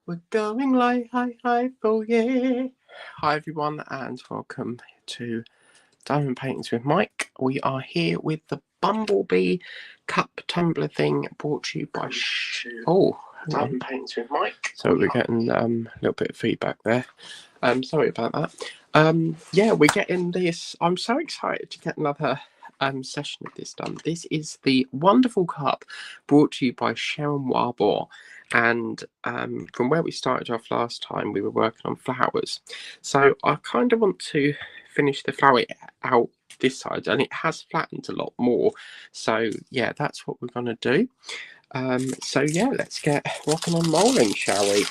We're going live, oh yeah. Hi everyone and welcome to Diamond Paintings with Mike. We are here with the Bumblebee Cup Tumbler thing brought to you by Diamond Paintings with Mike. So we're getting a little bit of feedback there. Sorry about that. Yeah, we're getting this. I'm so excited to get another session of this done. This is the wonderful cup brought to you by Sharon Warbour. And from where we started off last time, we were working on flowers. So I kind of want to finish the flower out this side, and it has flattened a lot more. So yeah, that's what we're going to do. So yeah, let's get rocking and rolling, shall we?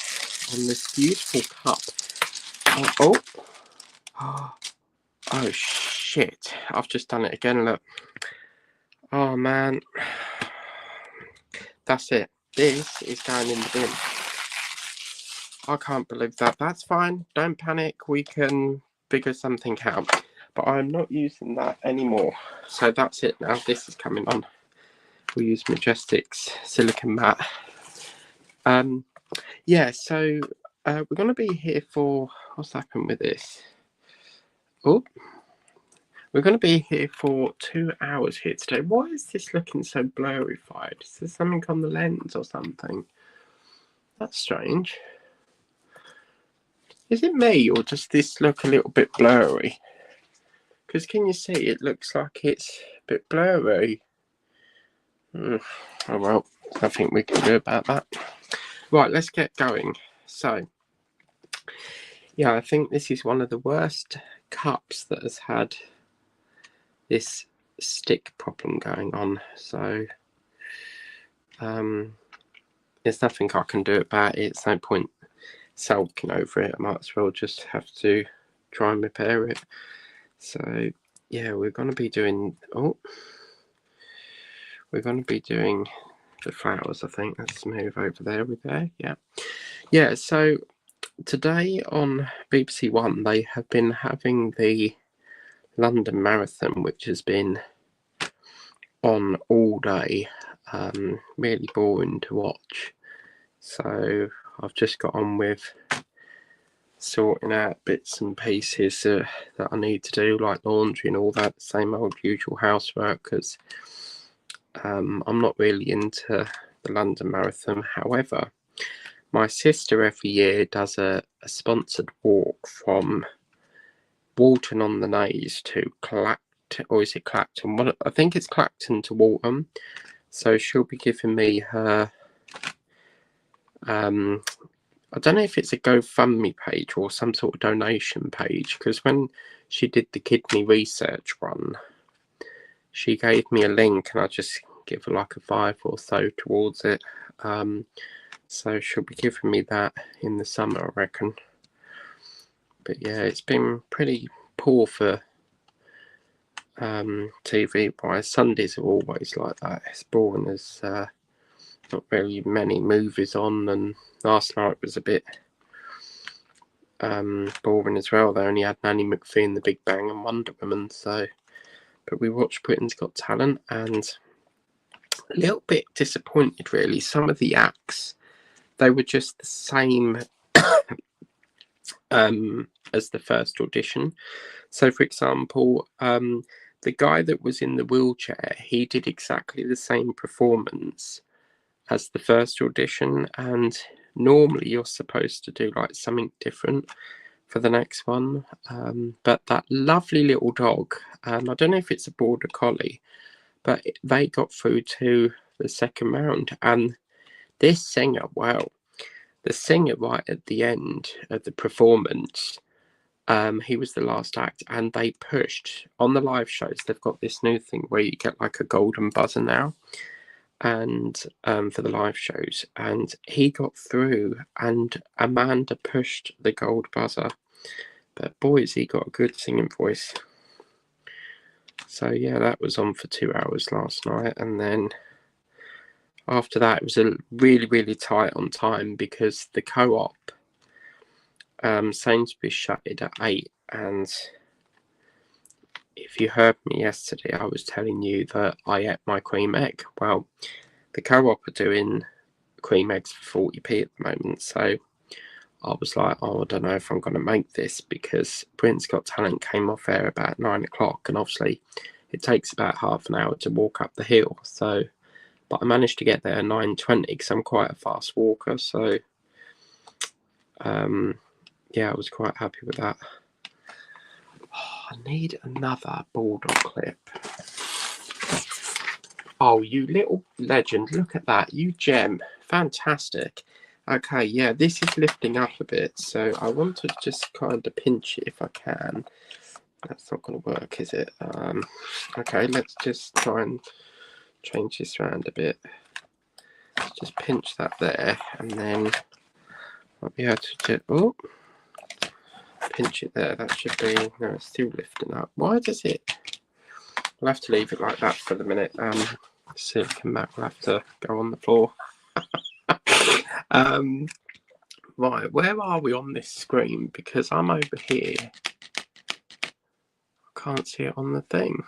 On this beautiful cup. Oh shit, I've just done it again, look. Oh man, that's it. This is going in the bin. I can't believe that. That's fine, don't panic, we can figure something out. But I'm not using that anymore. So that's it now, this is coming on. We use Majestic's silicone matte. Yeah, so we're going to be here for, what's happened with this? Oh, we're going to be here for 2 hours here today. Why is this looking so blurrified? Is there something on the lens or something? That's strange. Is it me, or does this look a little bit blurry? Because can you see it looks like it's a bit blurry? Oh well, nothing we can do about that. Right, let's get going. So, yeah, I think this is one of the worst cups that has had this stick problem going on. So, there's nothing I can do about it. It's no point sulking over it. I might as well just have to try and repair it. So, yeah, we're going to be doing... we're going to be doing the flowers, I think. Let's move over there with there. Yeah, so today on BBC One they have been having the London Marathon, which has been on all day. Really boring to watch, so I've just got on with sorting out bits and pieces that I need to do, like laundry and all that, same old usual housework, because I'm not really into the London Marathon. However, my sister every year does a sponsored walk from Walton on the Naze to Clacton, or is it Clacton? I think it's Clacton to Walton. So she'll be giving me her, I don't know if it's a GoFundMe page or some sort of donation page, because when she did the kidney research one, she gave me a link and I just give her like a $5 or so towards it. So she'll be giving me that in the summer, I reckon. But yeah, it's been pretty poor for TV wise. Sundays are always like that. It's boring. There's not very many movies on, and last night was a bit boring as well. They only had Nanny McPhee and The Big Bang and Wonder Woman. So, but we watched Britain's Got Talent, and a little bit disappointed really. Some of the acts, they were just the same as the first audition. So for example, the guy that was in the wheelchair, he did exactly the same performance as the first audition, and normally you're supposed to do like something different for the next one. But that lovely little dog, I don't know if it's a border collie, but they got through to the second round. And this singer, wow, the singer right at the end of the performance, he was the last act, and they pushed on the live shows. They've got this new thing where you get like a golden buzzer now, and for the live shows, and he got through, and Amanda pushed the gold buzzer. But boy, has he got a good singing voice. So yeah, that was on for 2 hours last night, and then after that it was a really tight on time because the co-op, Sainsbury's shuttered at 8, and if you heard me yesterday, I was telling you that I ate my cream egg. Well, the co-op are doing cream eggs for 40p at the moment, so I was like, oh, I don't know if I'm going to make this, because Britain's Got Talent came off air about 9 o'clock, and obviously it takes about half an hour to walk up the hill. So, but I managed to get there at 9:20 because I'm quite a fast walker. So, yeah, I was quite happy with that. Oh, I need another bulldog clip. Oh, you little legend, look at that. You gem. Fantastic. Okay, yeah, this is lifting up a bit, so I want to just kind of pinch it if I can. That's not going to work, is it? Okay, let's just try and change this around a bit. Let's just pinch that there, and then I'll be able to just, oh, pinch it there. That should be, no, it's still lifting up. Why does it? We'll have to leave it like that for the minute. Silicon mat will have to go on the floor. Right, where are we on this screen? Because I'm over here. I can't see it on the thing.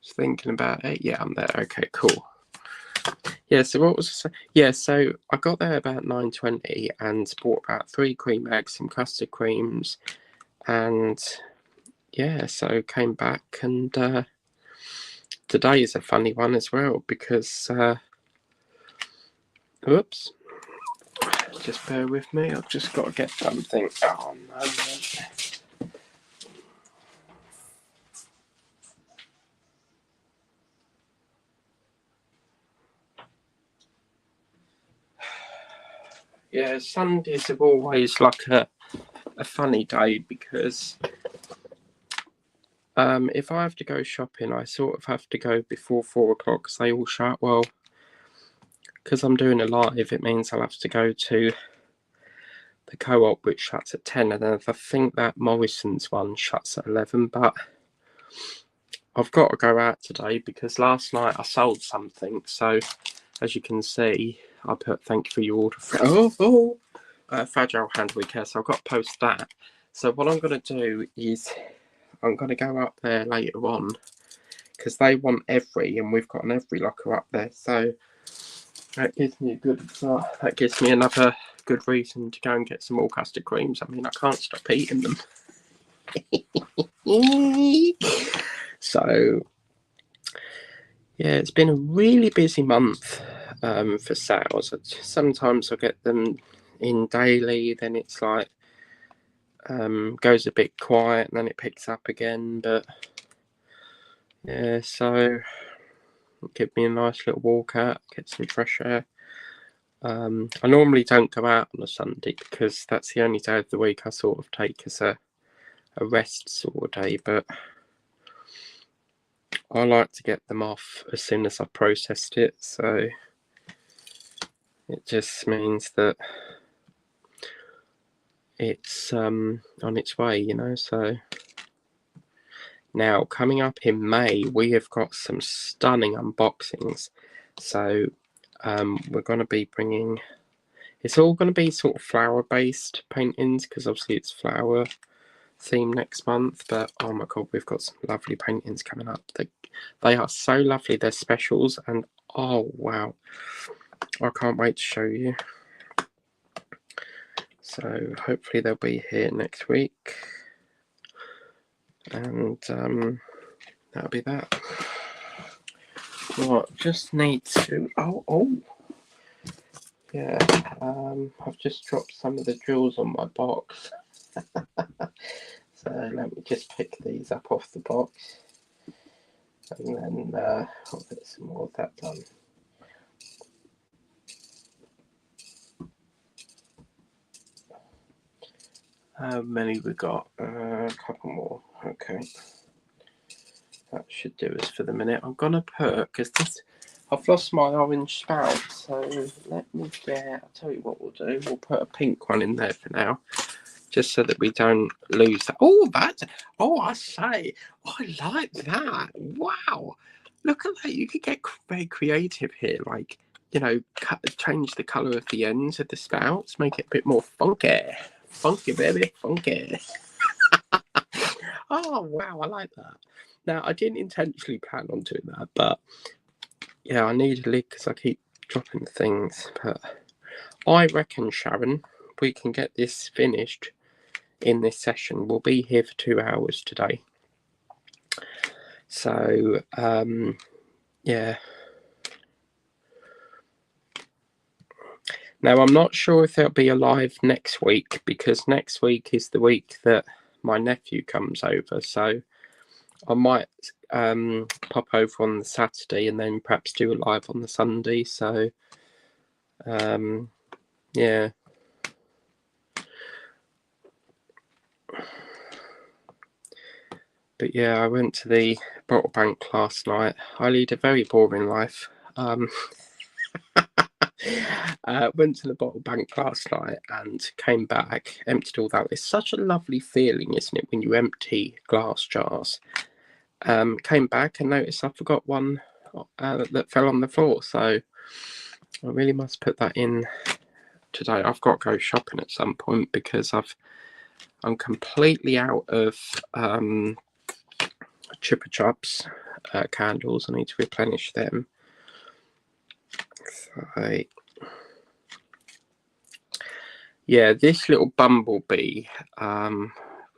Just thinking about it. Yeah, I'm there. Okay, cool. Yeah, so what was I saying? Yeah, so I got there about 9:20 and bought about 3 cream eggs, some custard creams, and yeah, so came back, and today is a funny one as well, because oops, just bear with me, I've just got to get something. Oh no. Yeah, Sundays are always like a funny day, because if I have to go shopping, I sort of have to go before 4 o'clock because they all shut. Well, because I'm doing a live, it means I'll have to go to the Co-op, which shuts at 10, and then I think that Morrison's one shuts at 11, but I've got to go out today because last night I sold something. So as you can see, I put thank you for your order. Fragile handwear care. So I've got to post that. So what I'm going to do is I'm going to go up there later on, because they want every, and we've got an every locker up there. So that gives me a good, that gives me another good reason to go and get some more custard creams. I mean, I can't stop eating them. So yeah, it's been a really busy month for sales. Sometimes I get them in daily, then it's like goes a bit quiet, and then it picks up again. But yeah, so give me a nice little walk out, get some fresh air. I normally don't go out on a Sunday because that's the only day of the week I sort of take as a rest sort of day, but I like to get them off as soon as I've processed it, so it just means that it's on its way, you know. So now coming up in May, we have got some stunning unboxings. So we're going to be bringing, it's all going to be sort of flower based paintings, because obviously it's flower theme next month. But oh my god, we've got some lovely paintings coming up. They are so lovely. They're specials, and oh wow, I can't wait to show you. So hopefully they'll be here next week, and that'll be that. Right, just need to yeah, I've just dropped some of the drills on my box. So let me just pick these up off the box, and then I'll get some more of that done. How many we got? A couple more. Okay, that should do us for the minute. I'm gonna put, because this, I've lost my orange spout, so let me get, I'll tell you what we'll do. We'll put a pink one in there for now, just so that we don't lose that. Oh, that's, oh, I say, I like that. Wow, look at that. You could get very creative here, like, you know, change the colour of the ends of the spouts, make it a bit more funky. Funky, baby, funky. Oh, wow, I like that. Now, I didn't intentionally plan on doing that, but yeah, I need a lid because I keep dropping things. But I reckon, Sharon, we can get this finished in this session. We'll be here for 2 hours today. So, yeah. Now, I'm not sure if there'll be a live next week, because next week is the week that my nephew comes over. So I might pop over on the Saturday and then perhaps do a live on the Sunday. So, yeah. But yeah, I went to the bottle bank last night. I lead a very boring life. Went to the bottle bank last night and came back, emptied all that. It's such a lovely feeling, isn't it, when you empty glass jars? Came back and noticed I forgot one that fell on the floor. So I really must put that in today. I've got to go shopping at some point because I'm completely out of Chupa Chups candles. I need to replenish them. So, yeah, this little bumblebee,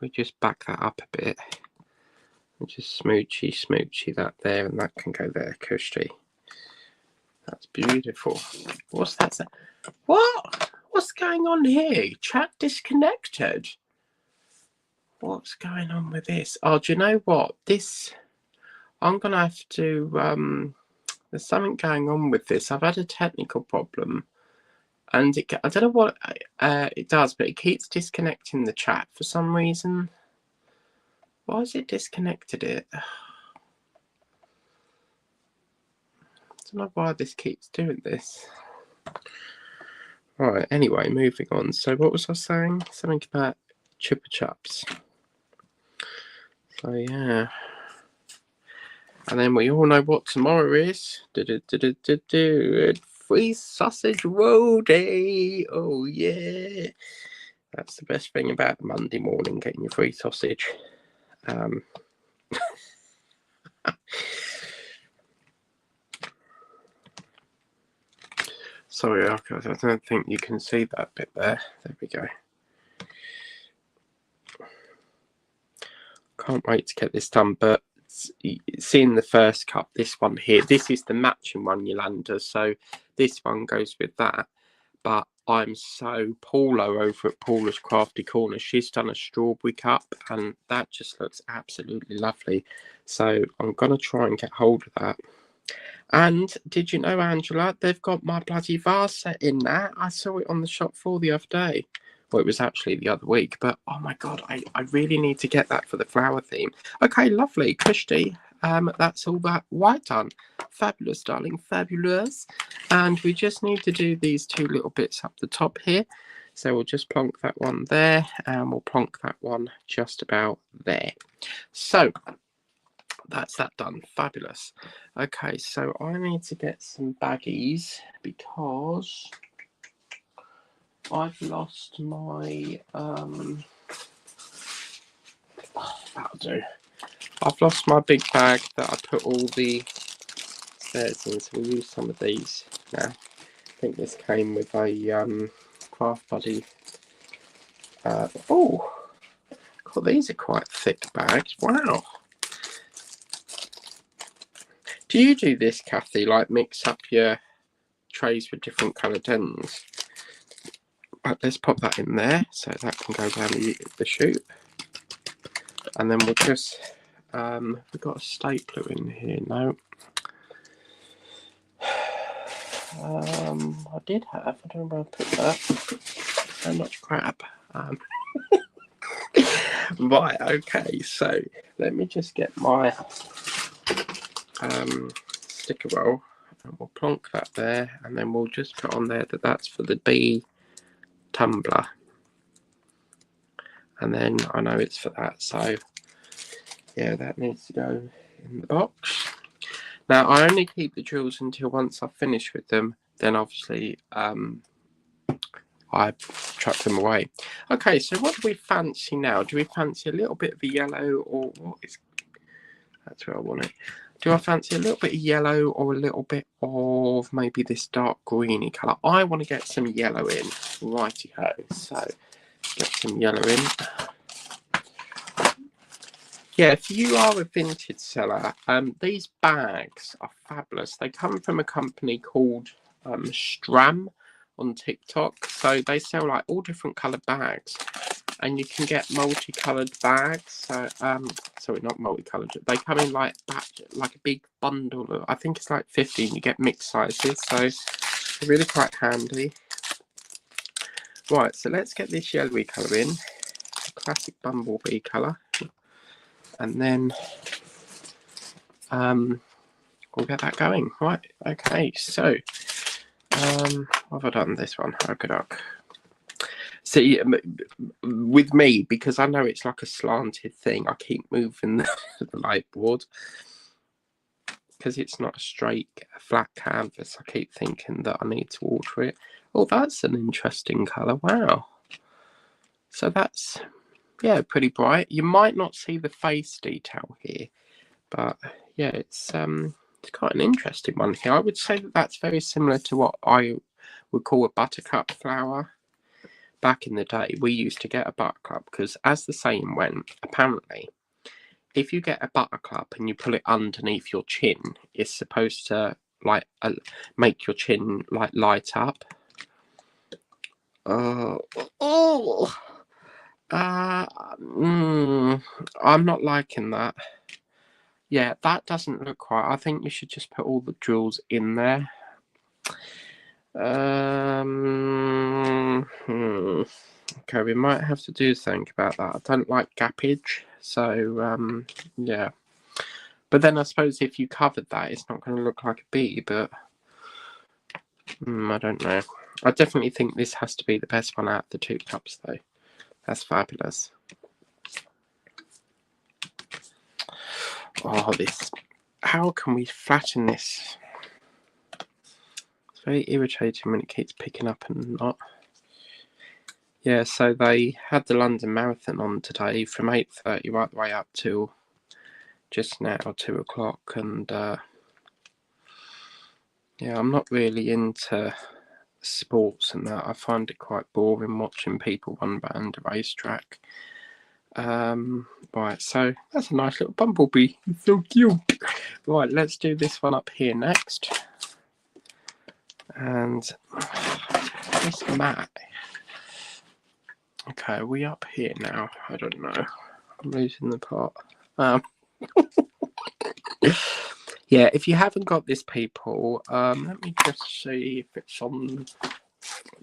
we just back that up a bit. Just smoochy that there, and that can go there, cushy. That's beautiful. What's that? What? What's going on here? Chat disconnected. What's going on with this? Oh, do you know what? This, I'm going to have to, there's something going on with this. I've had a technical problem. And I don't know what it does, but it keeps disconnecting the chat for some reason. Why has it disconnected it? I don't know why this keeps doing this. Right, anyway, moving on. So what was I saying? Something about Chupa Chups. So yeah. And then we all know what tomorrow is. Free sausage roll day. Oh yeah. That's the best thing about the Monday morning, getting your free sausage. Sorry, I don't think you can see that bit there. There we go. Can't wait to get this done, but seeing the first cup, this one here, this is the matching one, Yolanda, so this one goes with that. But I'm so Paulo over at Paula's Crafty Corner, she's done a strawberry cup and that just looks absolutely lovely, so I'm gonna try and get hold of that. And did you know, Angela, they've got my bloody vase set in there? I saw it on the shop floor the other day. Well, it was actually the other week, but oh my god, I really need to get that for the flower theme. Okay, lovely, Christy. That's all that white done. Fabulous, darling, fabulous. And we just need to do these two little bits up the top here. So we'll just plonk that one there, and we'll plonk that one just about there. So that's that done. Fabulous. Okay, so I need to get some baggies because I've lost my that'll do. I've lost my big bag that I put all the spares in, so we'll use some of these now. I think this came with a Craft Buddy. Oh, God, these are quite thick bags. Wow. Do you do this, Kathy? Like mix up your trays with different coloured ends? Right, let's pop that in there so that can go down the chute. And then we'll just, we've got a stapler in here. No. I did have, I don't know where I put that. So much crap. Right, okay, so let me just get my sticker roll and we'll plonk that there, and then we'll just put on there that that's for the bee tumbler, and then I know it's for that, so yeah, that needs to go in the box. Now I only keep the drills until once I've finished with them, then obviously I chuck them away. Okay, so what do we fancy now? Do we fancy a little bit of a yellow, or what is, that's where I want it. Do I fancy a little bit of yellow or a little bit of maybe this dark greeny colour? I want to get some yellow in. Righty-ho. So, get some yellow in. Yeah, if you are a vintage seller, these bags are fabulous. They come from a company called Stram on TikTok. So they sell like all different coloured bags, and you can get multicoloured bags. So sorry, not multicoloured. They come in like a big bundle. I think it's like 50. You get mixed sizes, so they're really quite handy. Right, so let's get this yellowy colour in, classic bumblebee colour. And then we'll get that going. Right, okay, so what have I done this one? Okay, doc. See, with me, because I know it's like a slanted thing, I keep moving the light board because it's not a straight flat canvas. I keep thinking that I need to alter it. Oh, that's an interesting colour. Wow. So that's, yeah, pretty bright. You might not see the face detail here, but yeah, it's quite an interesting one here. I would say that that's very similar to what I would call a buttercup flower. Back in the day, we used to get a buttercup because, as the saying went, apparently, if you get a buttercup and you pull it underneath your chin, it's supposed to like make your chin like light up. I'm not liking that. Yeah, that doesn't look right. I think you should just put all the jewels in there. Okay, we might have to do something about that. I don't like gappage, so yeah. But then I suppose if you covered that, it's not going to look like a bee, but I don't know. I definitely think this has to be the best one out of the two cups, though. That's fabulous. Oh, this. How can we flatten this? It's very irritating when it keeps picking up and not. Yeah, so they had the London Marathon on today from 8:30 right the way up till just now, 2 o'clock. And yeah, I'm not really into sports and that. I find it quite boring watching people run around a racetrack. Right, so that's a nice little bumblebee. It's so cute. Right, let's do this one up here next. And this mat. Okay, are we up here now? I don't know. I'm losing the plot. Yeah, if you haven't got this, people, let me just see if it's on. I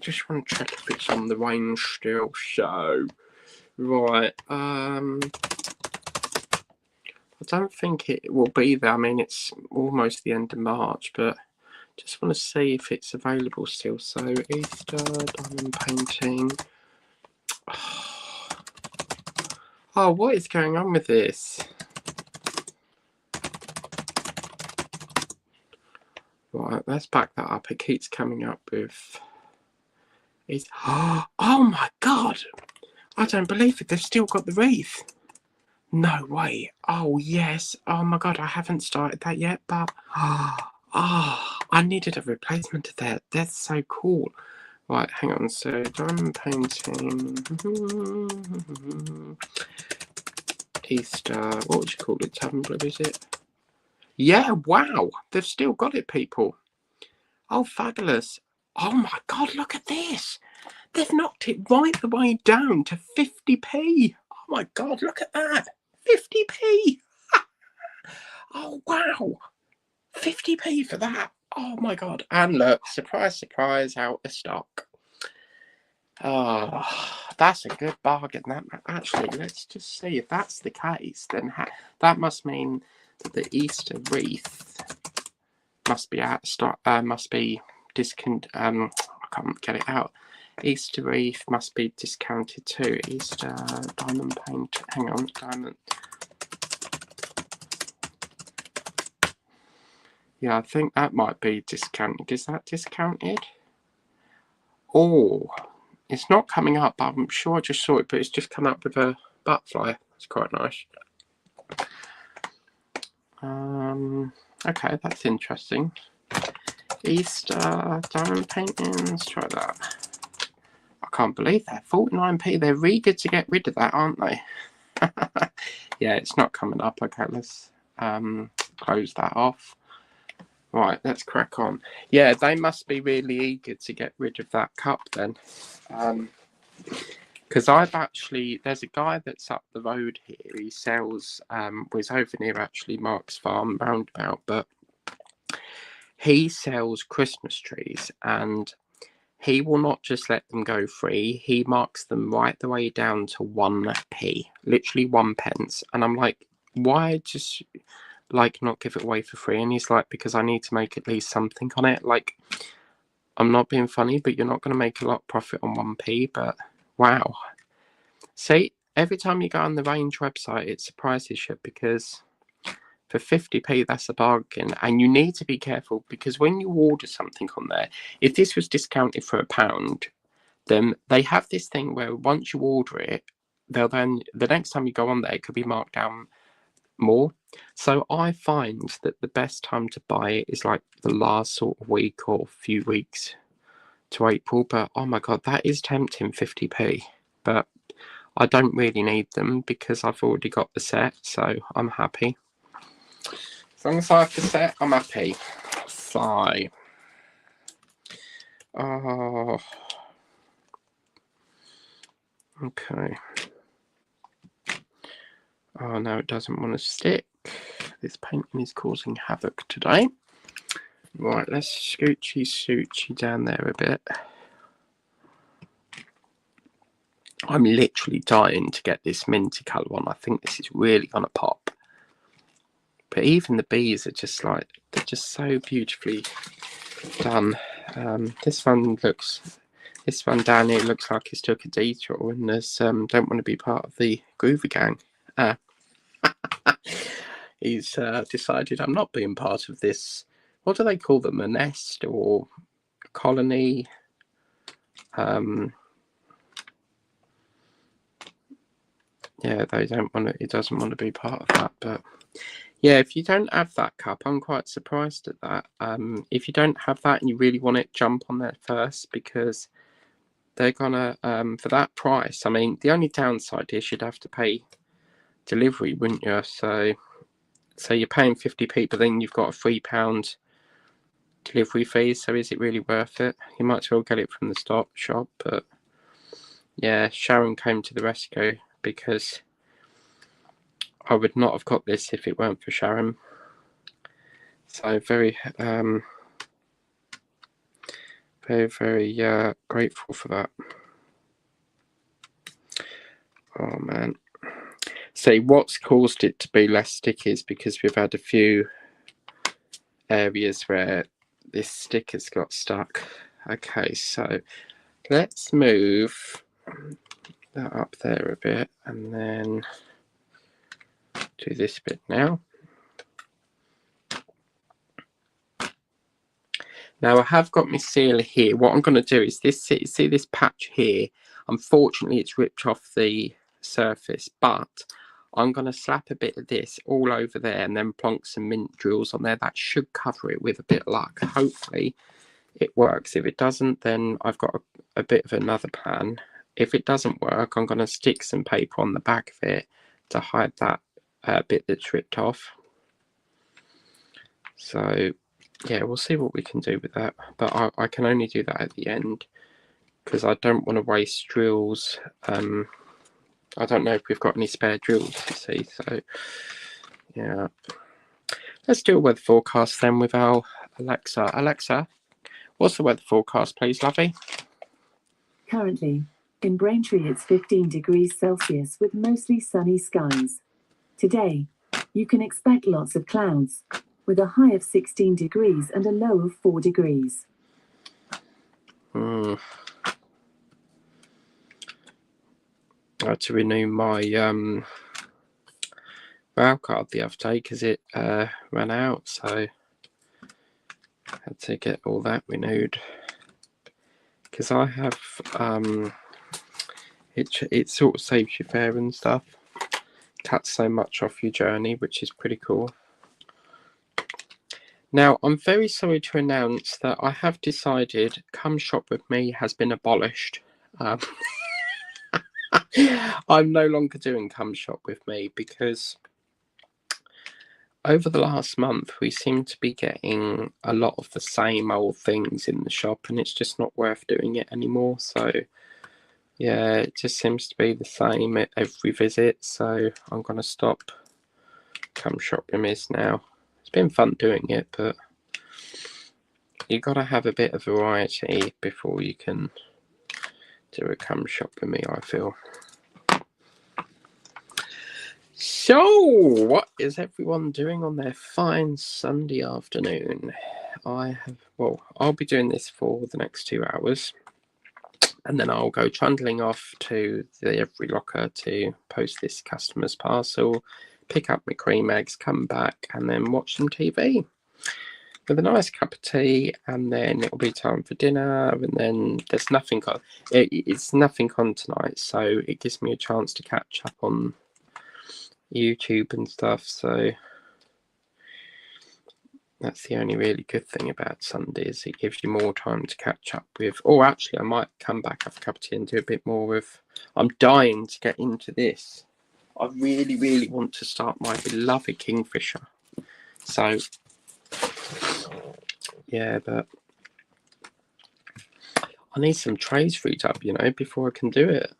just want to check if it's on the range still. So, right. I don't think it will be there. I mean, it's almost the end of March, but just want to see if it's available still. So, Easter diamond painting. Oh, what is going on with this? Right, let's back that up. It keeps coming up with. Oh my god! I don't believe it. They've still got the wreath. No way. Oh yes. Oh my god, I haven't started that yet, but I needed a replacement of that. That's so cool. Right, hang on. So diamond painting. Easter. What would you call it? Tumbler, is it? Yeah, wow. They've still got it, people. Oh, fabulous. Oh my god, look at this. They've knocked it right the way down to 50p. Oh my god, look at that. 50p. Oh wow. 50p for that. Oh my god. And look, surprise, surprise, out of stock. Oh, that's a good bargain. That actually, let's just see if that's the case. Then that must mean that the Easter wreath must be out of stock. Must be discount. I can't get it out. Easter wreath must be discounted too. Easter diamond paint. Hang on, diamond. Yeah, I think that might be discounted. Is that discounted? Oh, it's not coming up. I'm sure I just saw it, but it's just come up with a butterfly. It's quite nice. Okay, that's interesting. Easter diamond paintings, try that. I can't believe that. 49p. They're really good to get rid of that, aren't they? Yeah, it's not coming up. Okay, let's close that off. Right, let's crack on. Yeah, they must be really eager to get rid of that cup then. Because there's a guy that's up the road here. He sells, was over near actually Mark's Farm roundabout, but he sells Christmas trees and he will not just let them go free. He marks them right the way down to 1p, literally 1p. And I'm like, why just like not give it away for free? And he's like, because I need to make at least something on it. Like, I'm not being funny, but you're not going to make a lot of profit on 1p. But wow. See, every time you go on the Range website, it surprises you because for 50p, that's a bargain. And you need to be careful because when you order something on there, if this was discounted for £1, then they have this thing where once you order it, they'll then, the next time you go on there, it could be marked down more. So I find that the best time to buy it is like the last sort of week or few weeks to April. But oh my God, that is tempting, 50p. But I don't really need them because I've already got the set, so I'm happy. As long as I have the set, I'm happy. So, oh, okay. Oh no, it doesn't want to stick. This painting is causing havoc today. Right, let's scoochy down there a bit. I'm literally dying to get this minty colour one. I think this is really gonna pop. But even the bees are just like, they're just so beautifully done. This one down here looks like it's took a detour and there's don't want to be part of the Groovy Gang. He's decided I'm not being part of this. What do they call them? A nest or a colony? Yeah, they don't want to. He doesn't want to be part of that. But yeah, if you don't have that cup, I'm quite surprised at that. If you don't have that and you really want it, jump on there first because they're gonna for that price. I mean, the only downside is you'd have to pay delivery, wouldn't you? So you're paying 50p, but then you've got a £3 delivery fee. So is it really worth it? You might as well get it from the shop. But yeah, Sharon came to the rescue because I would not have got this if it weren't for Sharon. So very grateful for that. Oh man. See, what's caused it to be less sticky is because we've had a few areas where this sticker's got stuck. Okay, so let's move that up there a bit and then do this bit now. Now I have got my seal here. What I'm going to do is see this patch here. Unfortunately, it's ripped off the surface, but I'm going to slap a bit of this all over there and then plonk some mint drills on there. That should cover it with a bit of luck. Hopefully it works. If it doesn't, then I've got a bit of another plan. If it doesn't work, I'm going to stick some paper on the back of it to hide that bit that's ripped off. So yeah, we'll see what we can do with that. But I can only do that at the end because I don't want to waste drills. I don't know if we've got any spare drills, you see. So yeah, let's do a weather forecast then with our Alexa. Alexa, what's the weather forecast, please, lovey? Currently, in Braintree it's 15 degrees Celsius with mostly sunny skies. Today, you can expect lots of clouds, with a high of 16 degrees and a low of 4 degrees. I had to renew my rail card the other day because it ran out, so I had to get all that renewed. Because I have it sort of saves you fare and stuff, cuts so much off your journey, which is pretty cool. Now, I'm very sorry to announce that I have decided Come Shop With Me has been abolished. I'm no longer doing Come Shop With Me because over the last month we seem to be getting a lot of the same old things in the shop, and it's just not worth doing it anymore. So yeah, it just seems to be the same at every visit, so I'm going to stop Come Shop With Me now. It's been fun doing it, but you got to have a bit of variety before you can do a Come Shop With Me, I feel. So, what is everyone doing on their fine Sunday afternoon? I'll be doing this for the next 2 hours, and then I'll go trundling off to the Every Locker to post this customer's parcel, pick up my cream eggs, come back, and then watch some TV with a nice cup of tea, and then it'll be time for dinner, and then there's nothing on. It's nothing on tonight, so it gives me a chance to catch up on YouTube and stuff. So that's the only really good thing about Sundays. It gives you more time to catch up with. Or actually, I might come back, have a cup of tea, and do a bit more with. I'm dying to get into this. I really, really want to start my beloved Kingfisher. So yeah, but I need some trays freed up, before I can do it.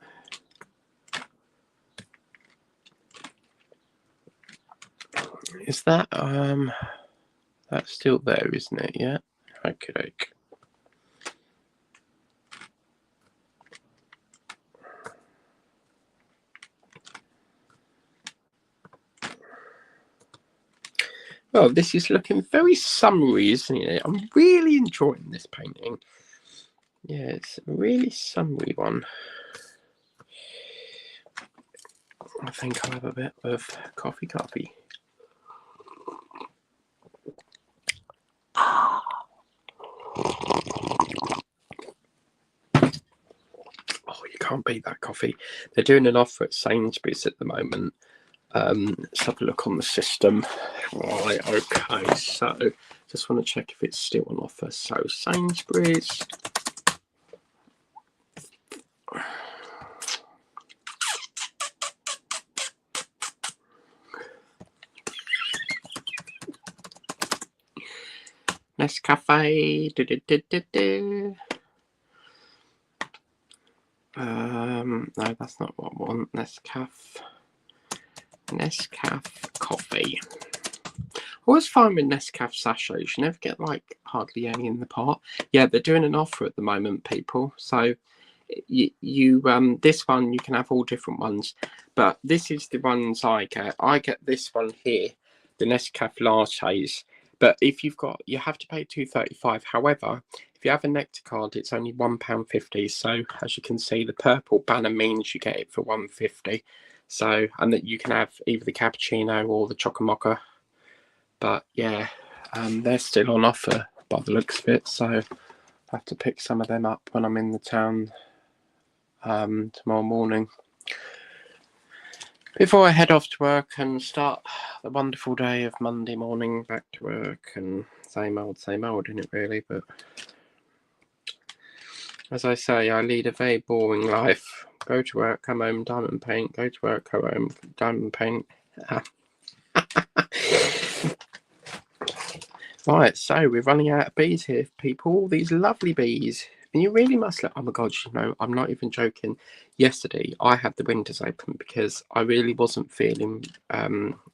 Is that that's still there, isn't it? Yeah. Okay. Well, this is looking very summery, isn't it? I'm really enjoying this painting. Yeah, it's a really summery one. I think I'll have a bit of coffee. Oh, you can't beat that coffee. They're doing an offer at Sainsbury's at the moment. Let's have a look on the system. Right, okay, so just want to check if it's still on offer. So Sainsbury's. Nescafe. No, that's not what I want. Nescafe coffee. Always find with Nescafe sachets, you never get like hardly any in the pot. Yeah, they're doing an offer at the moment, people. So you this one you can have all different ones, but this is the ones I get. I get this one here, the Nescafe lattes. But if you have to pay £2.35. However, if you have a Nectar card, it's only £1.50. So as you can see, the purple banner means you get it for £1.50. So, and that you can have either the cappuccino or the chocolate mocha. But yeah, they're still on offer by the looks of it. So I have to pick some of them up when I'm in the town tomorrow morning, before I head off to work and start the wonderful day of Monday morning back to work. And same old, isn't it really? But as I say, I lead a very boring life. Go to work, come home, diamond paint. Go to work, come home, diamond paint. Right, so we're running out of bees here, people. These lovely bees. And you really must look. Oh my God, I'm not even joking. Yesterday, I had the windows open because I really wasn't feeling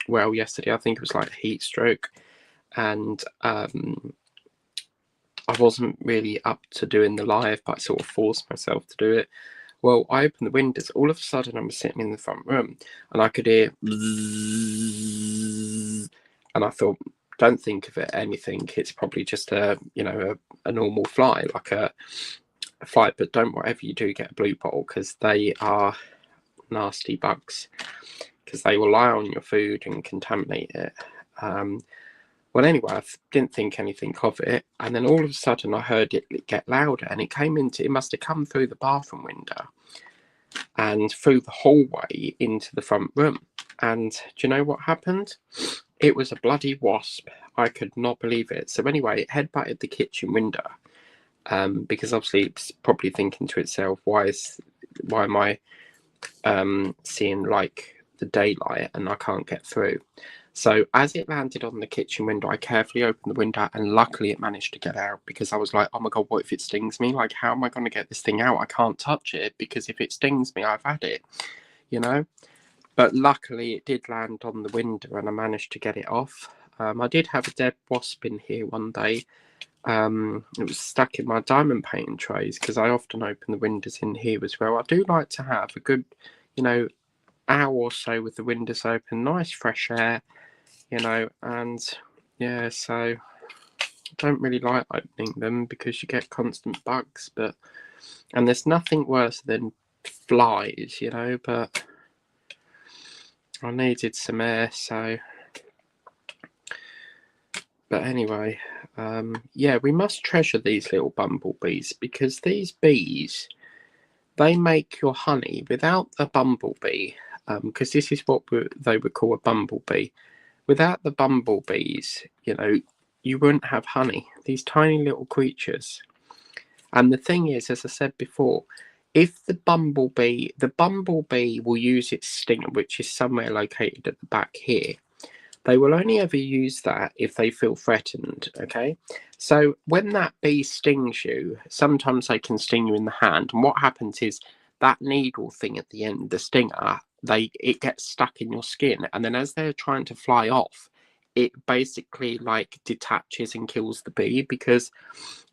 well yesterday. I think it was like a heat stroke. And I wasn't really up to doing the live, but I sort of forced myself to do it. Well, I opened the windows. All of a sudden, I was sitting in the front room and I could hear bzzz, and I thought, don't think of it anything. It's probably just a normal fly, like a fly. But don't, whatever you do, get a blue bottle, because they are nasty bugs, because they will lie on your food and contaminate it. Well, anyway, I didn't think anything of it, and then all of a sudden I heard it get louder, and it must have come through the bathroom window and through the hallway into the front room. And do you know what happened? it was a bloody wasp. I could not believe it. So anyway, it headbutted the kitchen window, because obviously it's probably thinking to itself, why am I seeing like the daylight and I can't get through? So as it landed on the kitchen window, I carefully opened the window, and luckily it managed to get out, because I was like, oh my god, what if it stings me? Like, how am I going to get this thing out? I can't touch it, because if it stings me, I've had it, you know. But luckily it did land on the window and I managed to get it off. I did have a dead wasp in here one day. It was stuck in my diamond painting trays, because I often open the windows in here as well. I do like to have a good, hour or so with the windows open, nice fresh air, and yeah, so I don't really like opening them because you get constant bugs, and there's nothing worse than flies, but I needed some air, so. But anyway, yeah, we must treasure these little bumblebees, because these bees, they make your honey. Without a bumblebee, because this is what they would call a bumblebee. Without the bumblebees, you wouldn't have honey. These tiny little creatures. And the thing is, as I said before, if the bumblebee will use its stinger, which is somewhere located at the back here. They will only ever use that if they feel threatened, okay? So when that bee stings you, sometimes they can sting you in the hand. And what happens is that needle thing at the end, the stinger, it gets stuck in your skin. And then as they're trying to fly off, it basically like detaches and kills the bee, because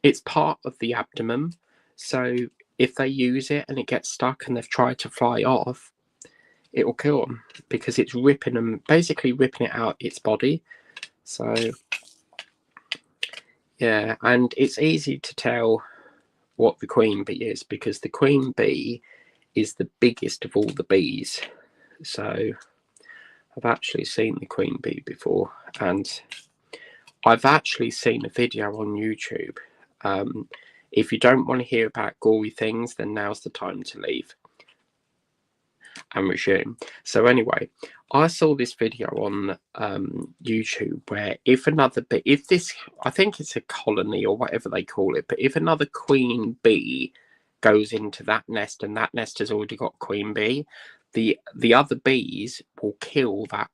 it's part of the abdomen. So if they use it and it gets stuck and they've tried to fly off, it will kill them, because it's basically ripping it out its body. So yeah, and it's easy to tell what the queen bee is, because the queen bee is the biggest of all the bees. So I've actually seen the queen bee before, and I've actually seen a video on YouTube. If you don't want to hear about gory things, then now's the time to leave and resume. So anyway, I saw this video on YouTube where if this, I think it's a colony or whatever they call it, but if another queen bee goes into that nest and that nest has already got queen bee, the other bees will kill that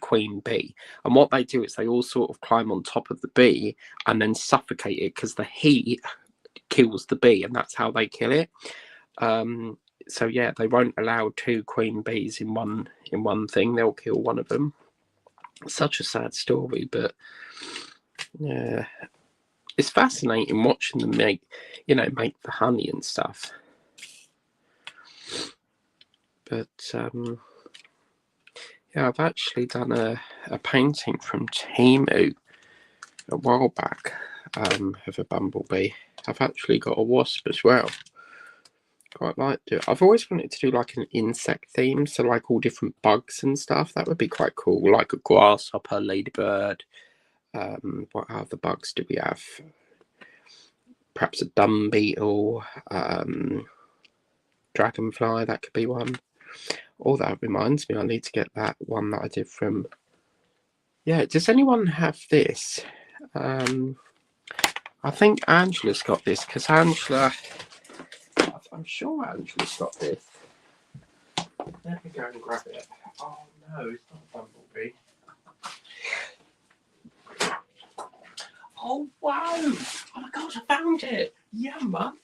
queen bee. And what they do is they all sort of climb on top of the bee and then suffocate it, because the heat kills the bee, and that's how they kill it. So yeah, they won't allow two queen bees in one thing. They'll kill one of them. Such a sad story, but yeah, it's fascinating watching them make the honey and stuff. But yeah, I've actually done a painting from Temu a while back of a bumblebee. I've actually got a wasp as well. Quite like to. I've always wanted to do like an insect theme, so like all different bugs and stuff. That would be quite cool, like a grasshopper, ladybird. What other bugs do we have? Perhaps a dung beetle, dragonfly. That could be one. Oh, that reminds me, I need to get that one that I did from. Yeah, does anyone have this? I think Angela's got this, because Angela. I'm sure Angela's got this. Let me go and grab it. Oh no, it's not a bumblebee. Oh wow! Oh my god, I found it! Yeah, Mum.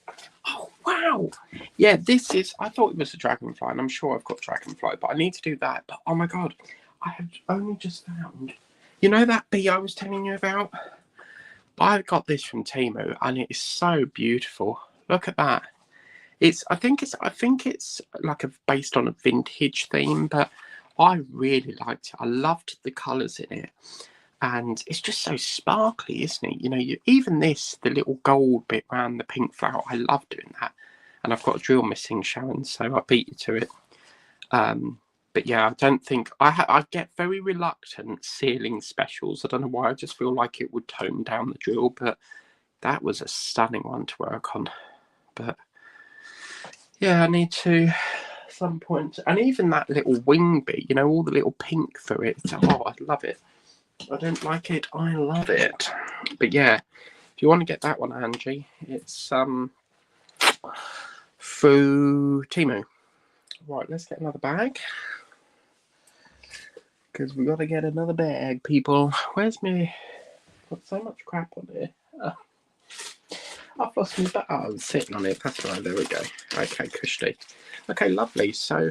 Oh wow! Yeah, this is. I thought it was a dragonfly, and I'm sure I've got dragonfly, but I need to do that. But oh my god, I have only just found. You know that bee I was telling you about? I got this from Temu, and it is so beautiful. Look at that. I think it's like based on a vintage theme, but I really liked it. I loved the colours in it, and it's just so sparkly, isn't it? Even the little gold bit around the pink flower. I love doing that, and I've got a drill missing, Sharon, so I beat you to it. But yeah, I don't think I get very reluctant sealing specials. I don't know why. I just feel like it would tone down the drill, but that was a stunning one to work on. But yeah, I need to some point. And even that little wing bit, you know, all the little pink through it. Oh, I love it. I don't like it, I love it. But yeah, if you want to get that one, Angie, it's through Temu. Right, let's get another bag. Because we got to get another bag, people. Where's me? Got so much crap on here. I've lost my bag. Oh, I was sitting on it. That's right, there we go. Okay, cushy. Okay, lovely. So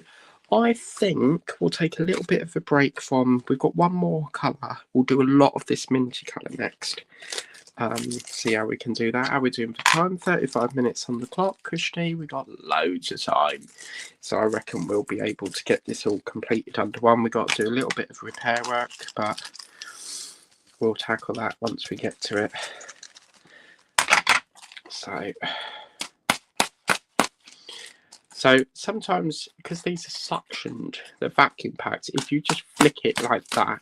I think we'll take a little bit of a break from... We've got one more colour. We'll do a lot of this minty colour next. See how we can do that. How are we doing for time? 35 minutes on the clock, Kushti. We got loads of time, so I reckon we'll be able to get this all completed under one. We got to do a little bit of repair work, but we'll tackle that once we get to it. So sometimes, because these are suctioned, they're vacuum packed, if you just flick it like that,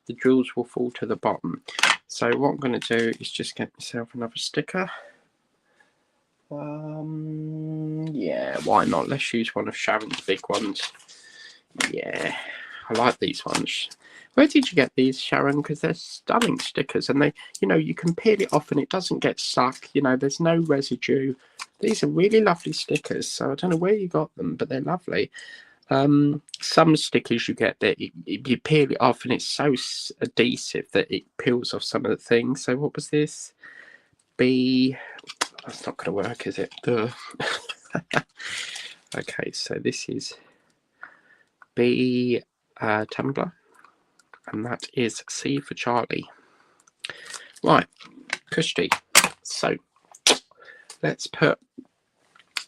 the drills will fall to the bottom. So what I'm going to do is just get myself another sticker. Yeah, why not? Let's use one of Sharon's big ones. Yeah, I like these ones. Where did you get these, Sharon? Because they're stunning stickers, and they, you know, you can peel it off and it doesn't get stuck. You know, there's no residue. These are really lovely stickers. So I don't know where you got them, but they're lovely. Some stickers you get that you peel it off and it's so adhesive that it peels off some of the things. So what was this? That's not going to work, is it? Okay, so this is Tumbler, and that is C for Charlie. Right, Kushti. So let's put...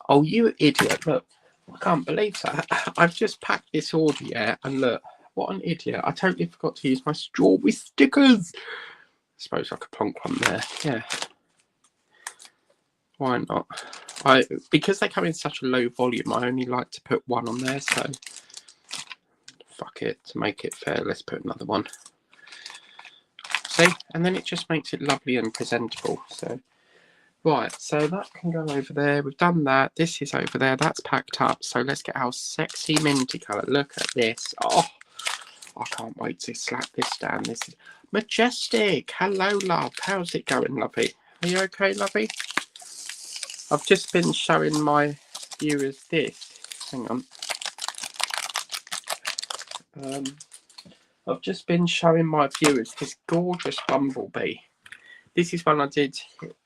Oh, you idiot! Look, I can't believe that. I've just packed this order, yeah, and look, what an idiot! I totally forgot to use my strawberry stickers. I suppose I could plonk one there. Yeah. Why not? Because they come in such a low volume, I only like to put one on there, so fuck it, to make it fair, let's put another one. See? And then it just makes it lovely and presentable. So right, so that can go over there. We've done that. This is over there. That's packed up. So let's get our sexy minty colour. Look at this. Oh, I can't wait to slap this down. This is majestic. Hello, love. How's it going, lovey? Are you okay, lovey? I've just been showing my viewers this. Hang on. I've just been showing my viewers this gorgeous bumblebee. This is one I did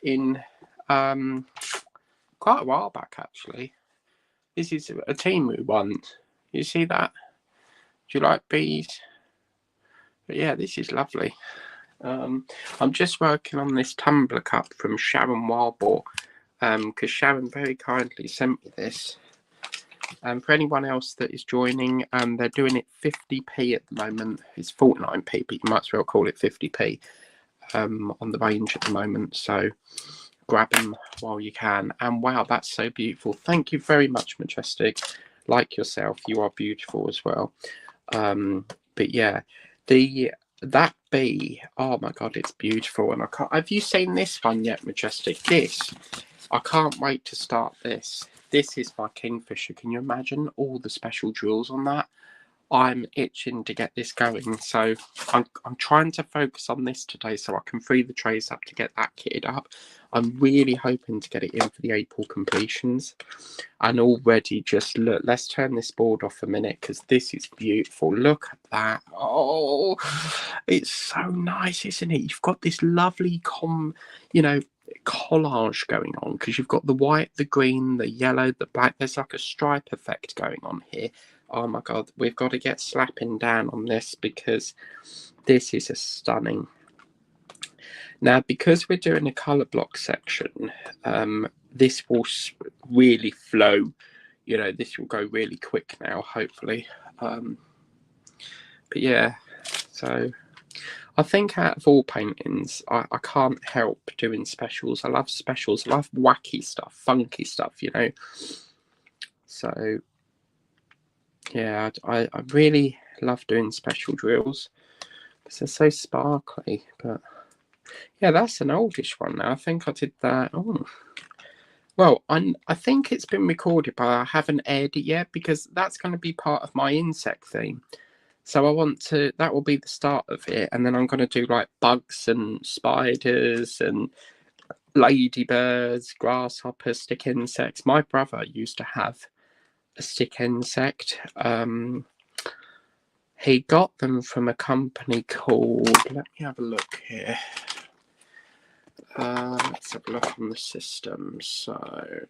in quite a while back, actually. This is a Temu one. You see that? Do you like bees? But yeah, this is lovely. I'm just working on this tumbler cup from Sharon Wildboar, because Sharon very kindly sent me this. For anyone else that is joining, they're doing it 50p at the moment. It's 49p, but you might as well call it 50p on the range at the moment. So grab them while you can. And wow, that's so beautiful. Thank you very much, Majestic. Like yourself, you are beautiful as well. But yeah, that bee, oh my god, it's beautiful. And I can't... Have you seen this one yet, Majestic? This, I can't wait to start this. This is my kingfisher. Can you imagine all the special jewels on that? I'm itching to get this going, so I'm trying to focus on this today so I can free the trays up to get that kitted up. I'm really hoping to get it in for the April completions. And already, just look, let's turn this board off a minute because this is beautiful. Look at that. Oh, it's so nice, isn't it? You've got this lovely collage going on because you've got the white, the green, the yellow, the black. There's like a stripe effect going on here. Oh my god, we've got to get slapping down on this because this is a stunning. Now, because we're doing a colour block section, this will really flow. You know, this will go really quick now, hopefully. But yeah, so I think out of all paintings, I can't help doing specials. I love specials. I love wacky stuff, funky stuff, you know. So yeah, I really love doing special drills because they're so sparkly. But yeah, that's an oldish one now. I think I did that. Oh, Well, I think it's been recorded, but I haven't aired it yet because that's going to be part of my insect theme. So I want to, that will be the start of it. And then I'm going to do like bugs and spiders and ladybirds, grasshoppers, stick insects. My brother used to have a stick insect. He got them from a company called, let me have a look here. Let's have a look on the system. So,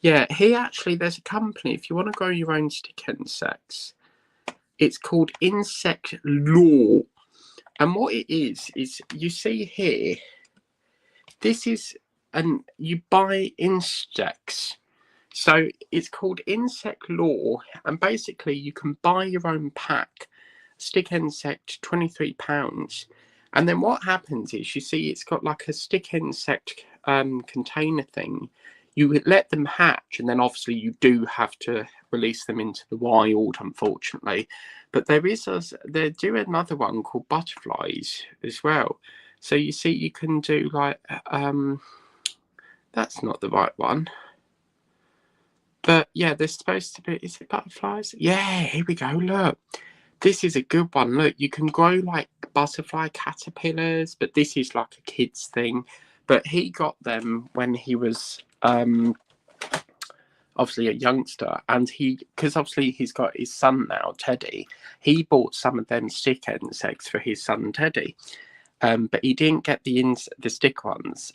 yeah, there's a company, if you want to grow your own stick insects, it's called Insect Law. And what it is you see here, this is, and you buy insects. So it's called Insect Law, and basically you can buy your own pack, stick insect, £23. And then what happens is, you see it's got like a stick insect container thing. You let them hatch, and then obviously you do have to release them into the wild, unfortunately. But they do another one called butterflies as well. So you see, you can do like that's not the right one. But yeah, there's supposed to be, is it butterflies? Yeah, here we go, look. This is a good one. Look, you can grow like butterfly caterpillars, but this is like a kid's thing. But he got them when he was obviously a youngster, and because obviously he's got his son now, Teddy, he bought some of them stick insects for his son Teddy. But he didn't get the stick ones.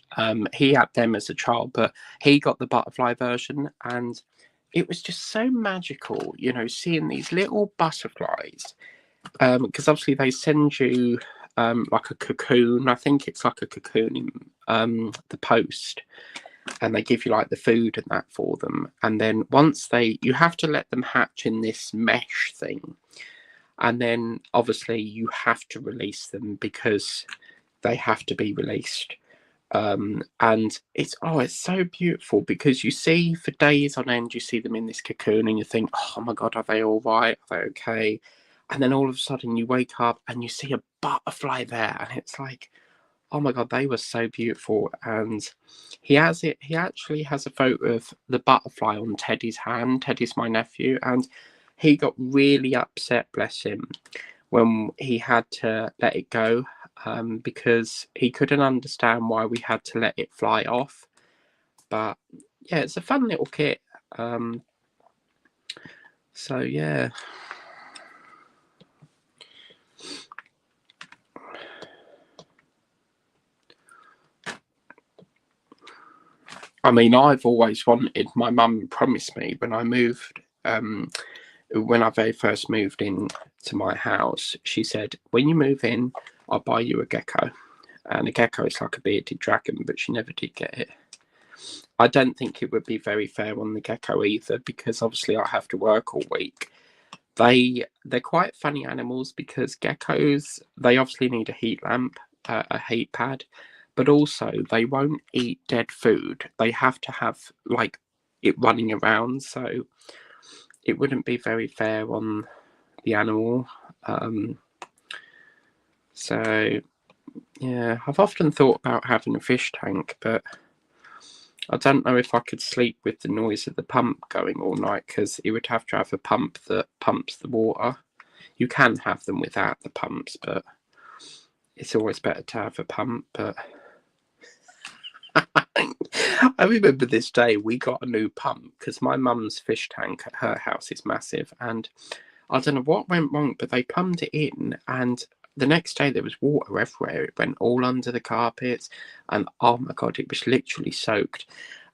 He had them as a child, but he got the butterfly version, and it was just so magical, seeing these little butterflies. Because obviously they send you like a cocoon. I think it's like a cocoon in the post, and they give you like the food and that for them. And then once you have to let them hatch in this mesh thing. And then obviously you have to release them because they have to be released. And it's so beautiful because you see for days on end, you see them in this cocoon and you think, oh my God, are they all right? Are they okay? And then all of a sudden you wake up and you see a butterfly there, and it's like, oh my God, they were so beautiful. And he actually has a photo of the butterfly on Teddy's hand. Teddy's my nephew, and he got really upset, bless him, when he had to let it go, because he couldn't understand why we had to let it fly off. But yeah, it's a fun little kit. So yeah. I mean, I've always wanted, my mum promised me when I moved, when I very first moved in to my house, she said, when you move in, I'll buy you a gecko. And a gecko is like a bearded dragon, but she never did get it. I don't think it would be very fair on the gecko either, because obviously I have to work all week. They're quite funny animals because geckos, they obviously need a heat lamp, a heat pad, but also they won't eat dead food. They have to have like it running around, so it wouldn't be very fair on the animal. So yeah, I've often thought about having a fish tank, but I don't know if I could sleep with the noise of the pump going all night, because you would have to have a pump that pumps the water. You can have them without the pumps, but it's always better to have a pump. But I remember this day we got a new pump because my mum's fish tank at her house is massive, and I don't know what went wrong, but they plumbed it in, and the next day there was water everywhere. It went all under the carpets, and oh my God, it was literally soaked.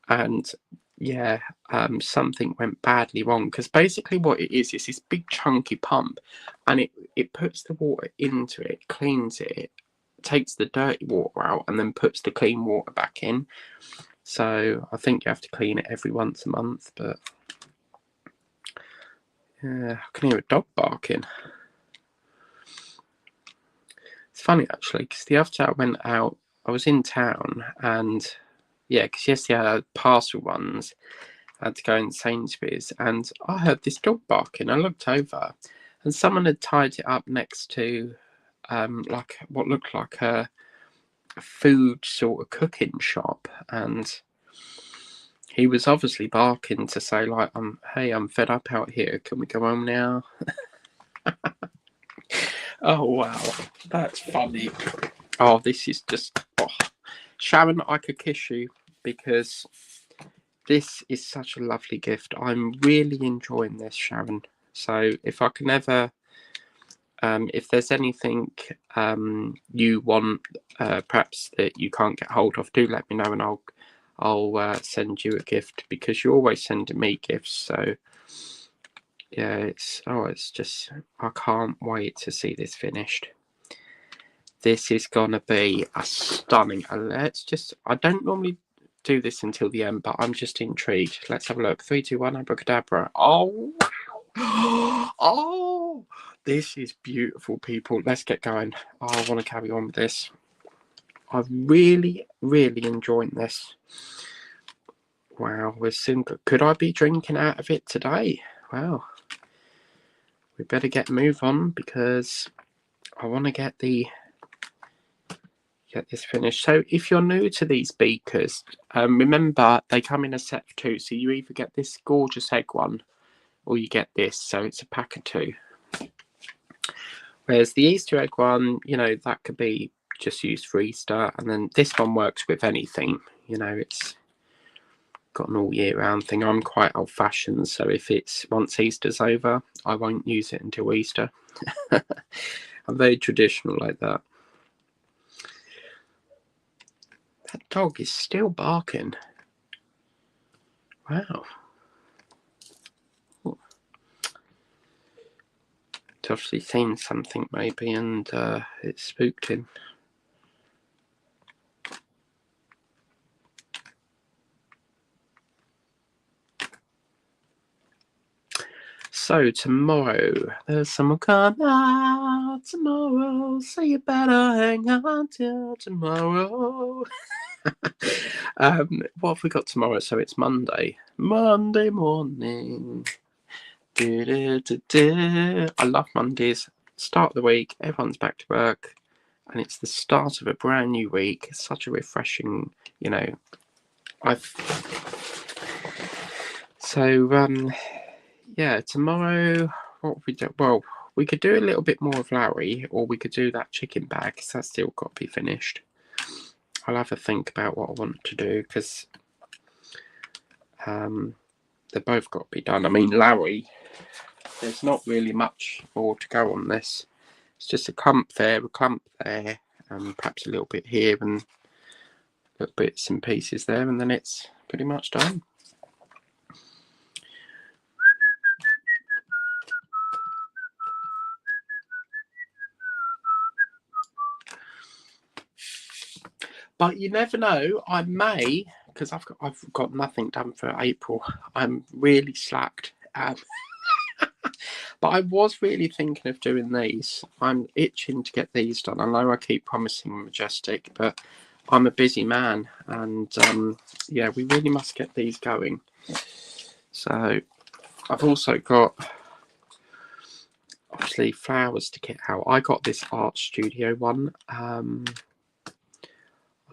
And yeah, something went badly wrong, because basically what it is this big chunky pump, and it puts the water into it, cleans it, takes the dirty water out, and then puts the clean water back in. So I think you have to clean it every once a month. But yeah, I can hear a dog barking. It's funny actually, because the other day I went out, I was in town, and yeah, because yesterday I had parcel runs, I had to go in Sainsbury's, and I heard this dog barking. I looked over, and someone had tied it up next to like what looked like a food sort of cooking shop, and he was obviously barking to say like, hey, I'm fed up out here, can we go home now? Oh wow, that's funny. Oh, this is just, oh. Sharon, I could kiss you, because this is such a lovely gift. I'm really enjoying this, Sharon. So if I can ever, if there's anything you want, perhaps that you can't get hold of, do let me know, and I'll send you a gift, because you're always sending me gifts. So yeah, it's just, I can't wait to see this finished. This is gonna be a stunning. Let's just, I don't normally do this until the end, but I'm just intrigued. Let's have a look. 3, 2, 1, abracadabra. Oh, oh, this is beautiful, people. Let's get going. Oh, I want to carry on with this. I'm really, really enjoying this. Wow, we're soon. Could I be drinking out of it today? Wow. We better move on, because I want to get this finished. So if you're new to these beakers, remember they come in a set of 2. So you either get this gorgeous egg one, or you get this. So it's a pack of 2. Whereas the Easter egg one, you know, that could be just used for Easter, and then this one works with anything. You know, it's got an all year round thing. I'm quite old fashioned, so if it's once Easter's over, I won't use it until Easter. I'm very traditional like that. That dog is still barking. Wow. It's obviously seen something maybe, and it spooked him. So tomorrow, there's someone coming out tomorrow, so you better hang on till tomorrow. What have we got tomorrow? So it's Monday. Monday morning. I love Mondays. Start of the week, everyone's back to work, and it's the start of a brand new week. It's such a refreshing, you know. Yeah, tomorrow, what we do? Well, we could do a little bit more of Larry, or we could do that chicken bag, because that's still got to be finished. I'll have a think about what I want to do, because they've both got to be done. I mean, Larry, there's not really much more to go on this. It's just a clump there, perhaps a little bit here, and little bits and pieces there, and then it's pretty much done. But you never know. I may, because I've got nothing done for April. I'm really slacked. But I was really thinking of doing these. I'm itching to get these done. I know I keep promising Majestic, but I'm a busy man, and yeah, we really must get these going. So I've also got, obviously, flowers to get out. I got this art studio one. I'll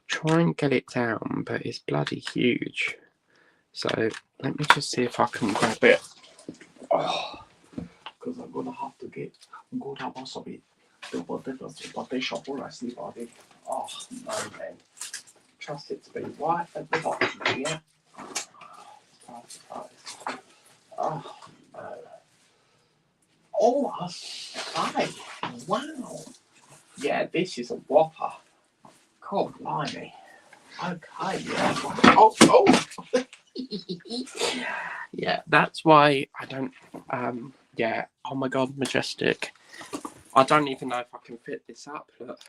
try and get it down, but it's bloody huge. So let me just see if I can grab it. Oh, because I'm gonna have to get good at wasabi. But they shop all I see body. Oh no, man. Trust it to be right at the bottom here. Oh no. Oh, hi. Wow. Yeah, this is a whopper. God blimey. Okay, yeah. Oh. Yeah, that's why I don't, yeah. Oh my God, Majestic. I don't even know if I can fit this up. Look.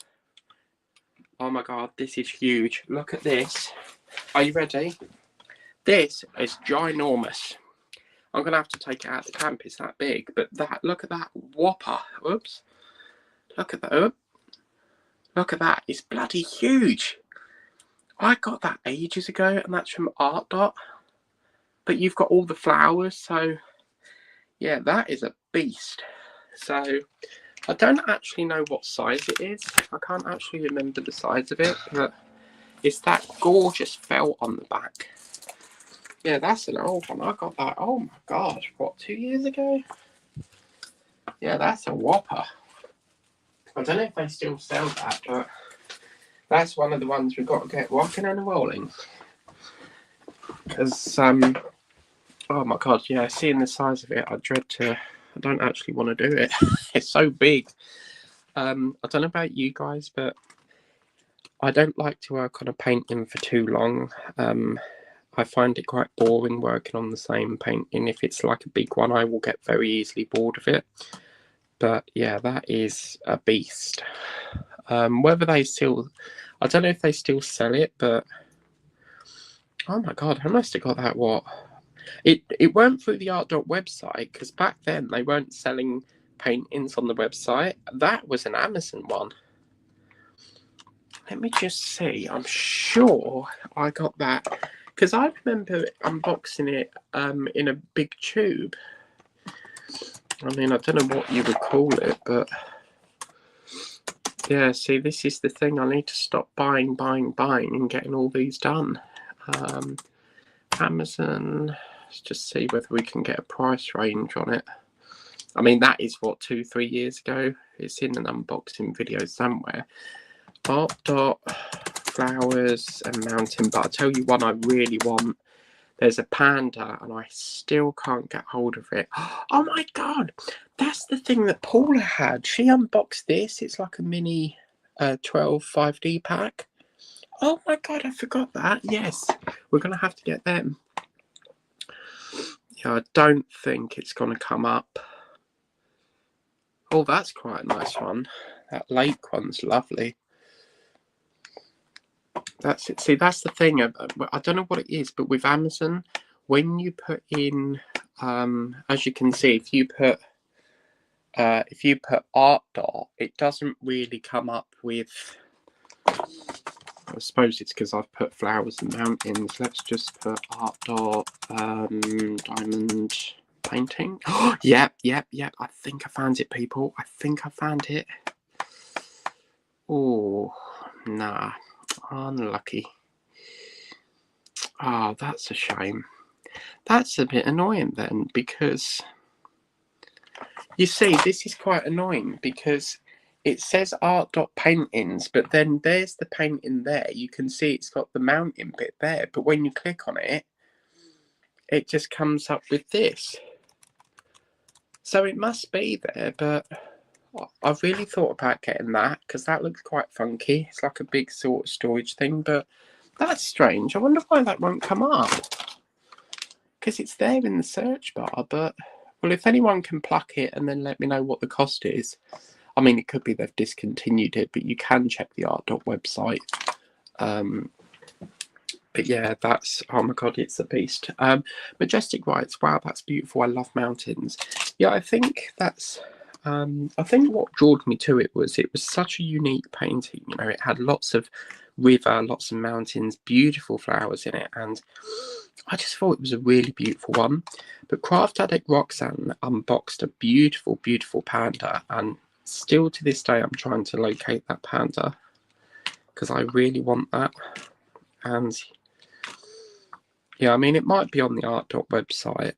Oh my God, this is huge. Look at this. Are you ready? This is ginormous. I'm going to have to take it out of the camp. It's that big. But look at that whopper. Oops. Look at that. Look at that. It's bloody huge. I got that ages ago, and that's from Art Dot. But you've got all the flowers, so yeah, that is a beast. So I don't actually know what size it is. I can't actually remember the size of it, but it's that gorgeous felt on the back. Yeah, that's an old one. I got that, oh my god, what, 2 years ago? Yeah, that's a whopper. I don't know if they still sell that, but that's one of the ones we've got to get rocking and rolling. Because, oh my god, yeah, seeing the size of it, I don't actually want to do it. It's so big. I don't know about you guys, but I don't like to work on a painting for too long. I find it quite boring working on the same painting. If it's like a big one, I will get very easily bored of it. But yeah, that is a beast. Whether they still, I don't know if they still sell it, but oh my god, I must have got that, what? It weren't through the art dot website, because back then they weren't selling paintings on the website. That was an Amazon one. Let me just see. I'm sure I got that because I remember unboxing it in a big tube. I mean, I don't know what you would call it, but yeah, see, this is the thing. I need to stop buying and getting all these done. Amazon, let's just see whether we can get a price range on it. I mean, that is what, 2-3 years ago. It's in an unboxing video somewhere. Art dot flowers and mountain, but I'll tell you one I really want. There's a panda and I still can't get hold of it. Oh my god, that's the thing that Paula had. She unboxed this. It's like a mini 12 5D pack. Oh my god, I forgot that. Yes, we're gonna have to get them. Yeah, I don't think it's gonna come up. Oh, that's quite a nice one. That lake one's lovely. That's it. See, that's the thing. I don't know what it is, but with Amazon, when you put in, as you can see, if you put art dot, it doesn't really come up with. I suppose it's because I've put flowers and mountains. Let's just put art dot diamond painting. Yep. I think I found it, people. I think I found it. Oh, nah, unlucky. Oh, that's a shame. That's a bit annoying then, because you see, this is quite annoying because it says art.paintings, but then there's the painting there. You can see it's got the mountain bit there, but when you click on it, it just comes up with this. So it must be there, but I've really thought about getting that because that looks quite funky. It's like a big sort of storage thing, but that's strange. I wonder why that won't come up. Because it's there in the search bar, but well, if anyone can pluck it and then let me know what the cost is. I mean, it could be they've discontinued it, but you can check the art dot website. But yeah, that's, oh my god, it's a beast. Majestic writes, wow, that's beautiful. I love mountains. Yeah, I think that's I think what drew me to it was such a unique painting. You know, it had lots of river, lots of mountains, beautiful flowers in it, and I just thought it was a really beautiful one. But Craft Addict Roxanne unboxed a beautiful, beautiful panda, and still to this day I'm trying to locate that panda because I really want that. And yeah, I mean, it might be on the art dot website,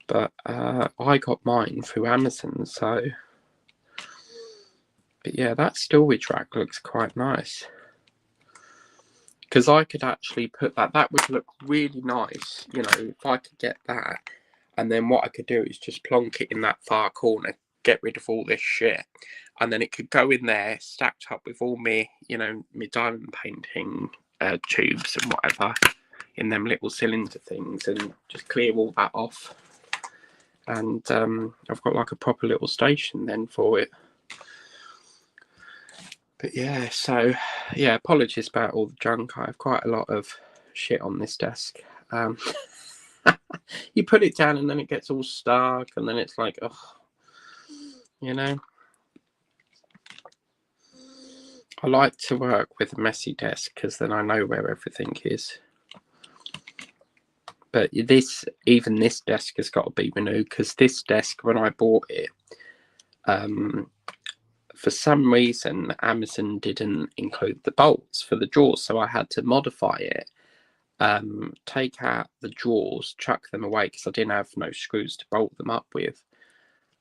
but I got mine through Amazon, so. But yeah, that storage rack looks quite nice. Because I could actually put that would look really nice, you know, if I could get that. And then what I could do is just plonk it in that far corner, get rid of all this shit. And then it could go in there, stacked up with all my, you know, my diamond painting tubes and whatever in them little cylinder things, and just clear all that off. And I've got like a proper little station then for it. But yeah, so yeah, apologies about all the junk. I have quite a lot of shit on this desk. You put it down and then it gets all stuck, and then it's like, oh, you know. I like to work with a messy desk because then I know where everything is. But even this desk has got to be renewed, because this desk, when I bought it, for some reason Amazon didn't include the bolts for the drawers, so I had to modify it, take out the drawers, chuck them away because I didn't have no screws to bolt them up with.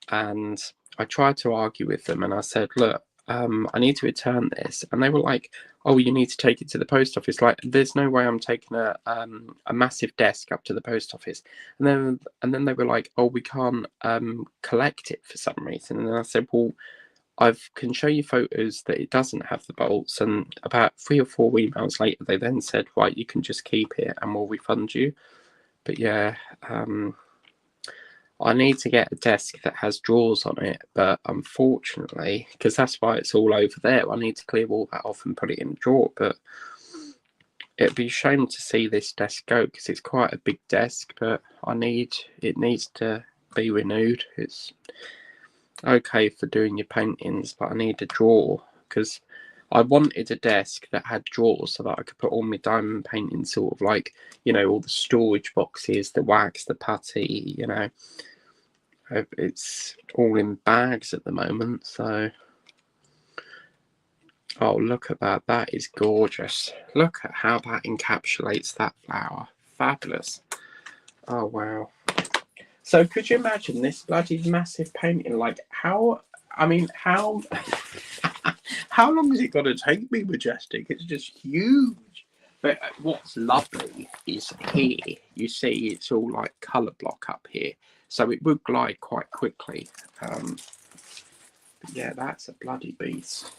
And I tried to argue with them, and I said, look, I need to return this. And they were like, oh, you need to take it to the post office. Like, there's no way I'm taking a massive desk up to the post office. And then they were like, oh, we can't collect it for some reason. And then I said, well, I can show you photos that it doesn't have the bolts. And about 3 or 4 emails later, they then said, right, you can just keep it and we'll refund you. But yeah, I need to get a desk that has drawers on it, but unfortunately, because that's why it's all over there, I need to clear all that off and put it in a drawer. But it'd be a shame to see this desk go, because it's quite a big desk, but it needs to be renewed. It's okay for doing your paintings, but I need a drawer, because I wanted a desk that had drawers so that I could put all my diamond paintings, sort of like, all the storage boxes, the wax, the putty, It's all in bags at the moment, so... Oh, look at that. That is gorgeous. Look at how that encapsulates that flower. Fabulous. Oh, wow. So could you imagine this bloody massive painting? Like, how how long is it going to take me, Majestic? It's just huge. But what's lovely is here, you see it's all like colour block up here. So it would glide quite quickly. But yeah, that's a bloody beast.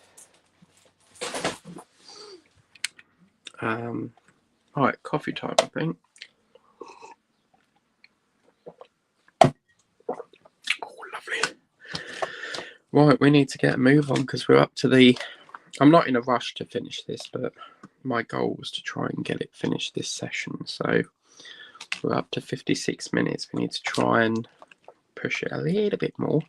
Right, coffee time, I think. Oh, lovely. Right, we need to get a move on, because we're up to the... I'm not in a rush to finish this, but my goal was to try and get it finished this session. So we're up to 56 minutes. We need to try and push it a little bit more.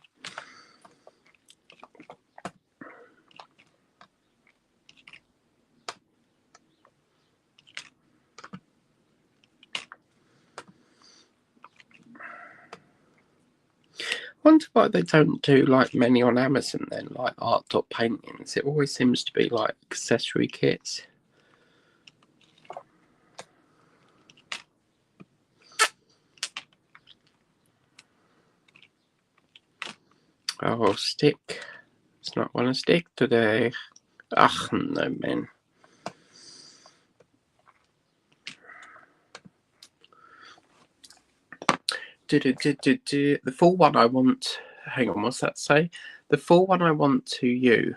Wonder why they don't do like many on Amazon then, like art.paintings. It always seems to be like accessory kits. Oh, stick. It's not want to stick today. Ach, no, man. The full one I want... Hang on, what's that say? The full one I want to you.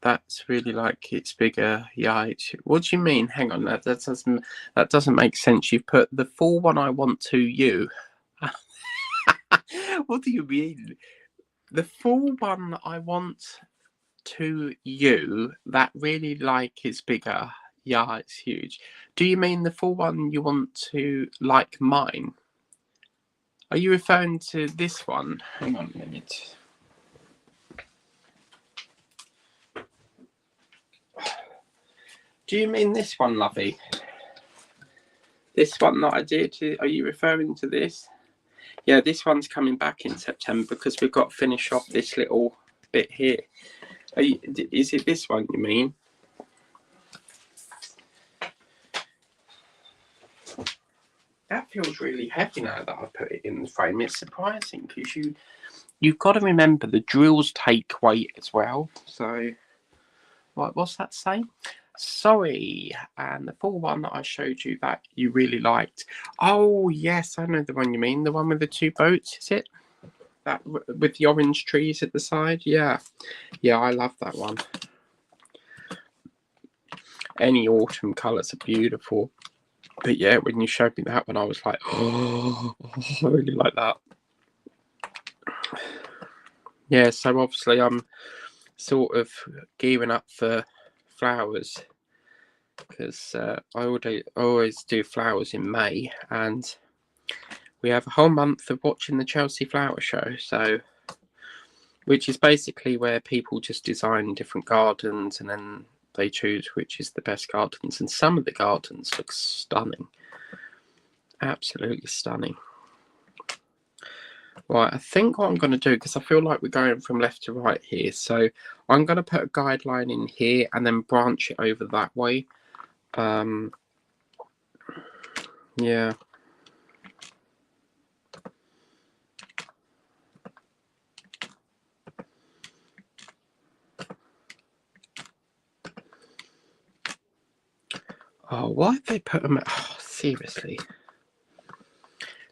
That's really like it's bigger. Yeah. What do you mean? Hang on, that doesn't make sense. You've put the full one I want to you. What do you mean? The full one I want to you, that really like is bigger. Yeah, it's huge. Do you mean the full one you want to like mine? Are you referring to this one? Hang on a minute. Do you mean this one, lovey? This one that I did? Are you referring to this? Yeah, this one's coming back in September, because we've got to finish off this little bit here. Is it this one you mean? That feels really heavy now that I put it in the frame. It's surprising, because you've got to remember the drills take weight as well. So, right, what's that say? Sorry, and the full one that I showed you that you really liked. Oh, yes, I know the one you mean. The one with the 2 boats, is it? That with the orange trees at the side? Yeah. Yeah, I love that one. Any autumn colours are beautiful. But yeah, when you showed me that one, I was like, oh, I really like that. Yeah, so obviously I'm sort of gearing up for flowers, because I always do flowers in May, and we have a whole month of watching the Chelsea Flower Show, so which is basically where people just design different gardens and then they choose which is the best gardens, and some of the gardens look stunning. Absolutely stunning. Right, I think what I'm going to do, because I feel like we're going from left to right here, so I'm going to put a guideline in here and then branch it over that way. Yeah. Oh, why have they put them? Oh, seriously.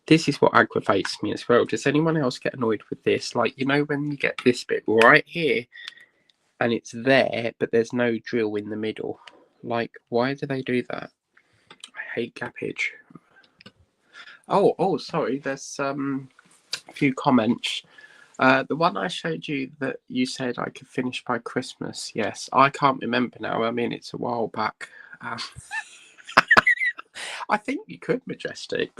This is what aggravates me as well. Does anyone else get annoyed with this? Like, you know, when you get this bit right here and it's there, but there's no drill in the middle. Like, why do they do that? I hate gappage. Oh, sorry. There's a few comments. The one I showed you that you said I could finish by Christmas. Yes, I can't remember now. I mean, it's a while back. I think you could, Majestic.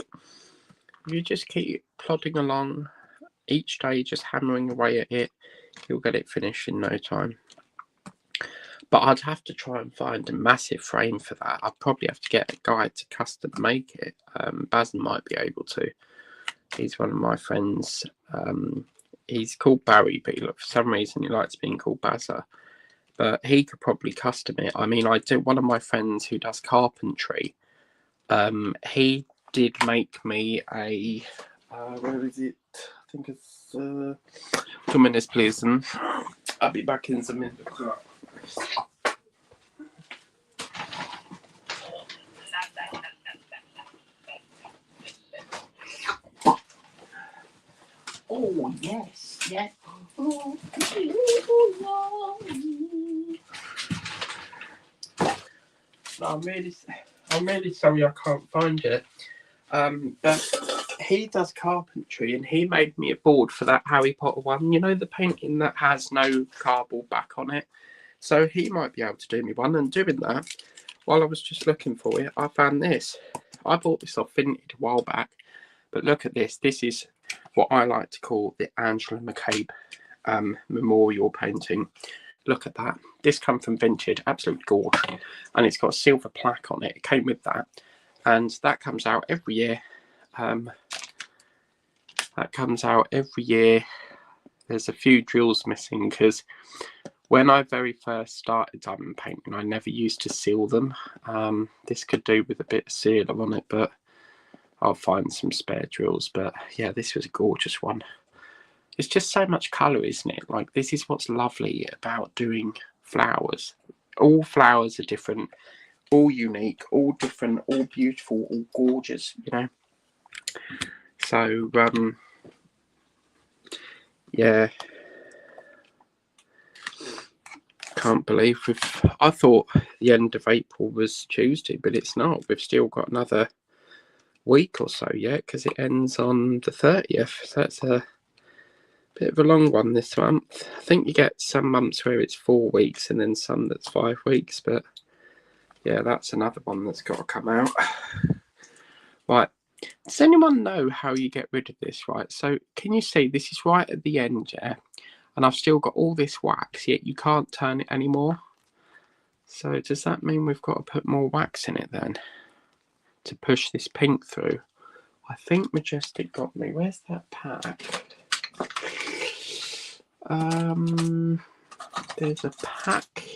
You just keep plodding along each day, just hammering away at it. You'll get it finished in no time. But I'd have to try and find a massive frame for that. I'd probably have to get a guy to custom make it. Basin might be able to. He's one of my friends. He's called Barry, but for some reason he likes being called Bazza. But he could probably custom it. I mean, I do. One of my friends who does carpentry, he did make me a where is it? I think it's 2 minutes, please, and I'll be back in a minute. Oh yes, yes. I'm really sorry I can't find it. But he does carpentry, and he made me a board for that Harry Potter one. You know, the painting that has no cardboard back on it. So he might be able to do me one. And doing that, while I was just looking for it, I found this. I bought this off Vinted a while back, but look at this. This is what I like to call the Angela McCabe memorial painting. Look at that. This come from Vinted, absolute gorge, and it's got a silver plaque on it. It came with that, and that comes out every year. There's a few drills missing because when I very first started diamond painting, I never used to seal them. This could do with a bit of sealer on it, but I'll find some spare drills. But yeah, this was a gorgeous one. It's just so much colour, isn't it? Like, this is what's lovely about doing flowers. All flowers are different, all unique, all different, all beautiful, all gorgeous, you know. So, yeah. Can't believe I thought the end of April was Tuesday, but it's not. We've still got another week or so yet, because it ends on the 30th. So that's a bit of a long one this month. I think you get some months where it's 4 weeks and then some that's 5 weeks, but yeah, that's another one that's got to come out. Right, does anyone know how you get rid of this? Right, so can you see this is right at the end, yeah, and I've still got all this wax, yet you can't turn it anymore. So does that mean we've got to put more wax in it then to push this pink through? I think Majestic got me. Where's that pack? There's a pack.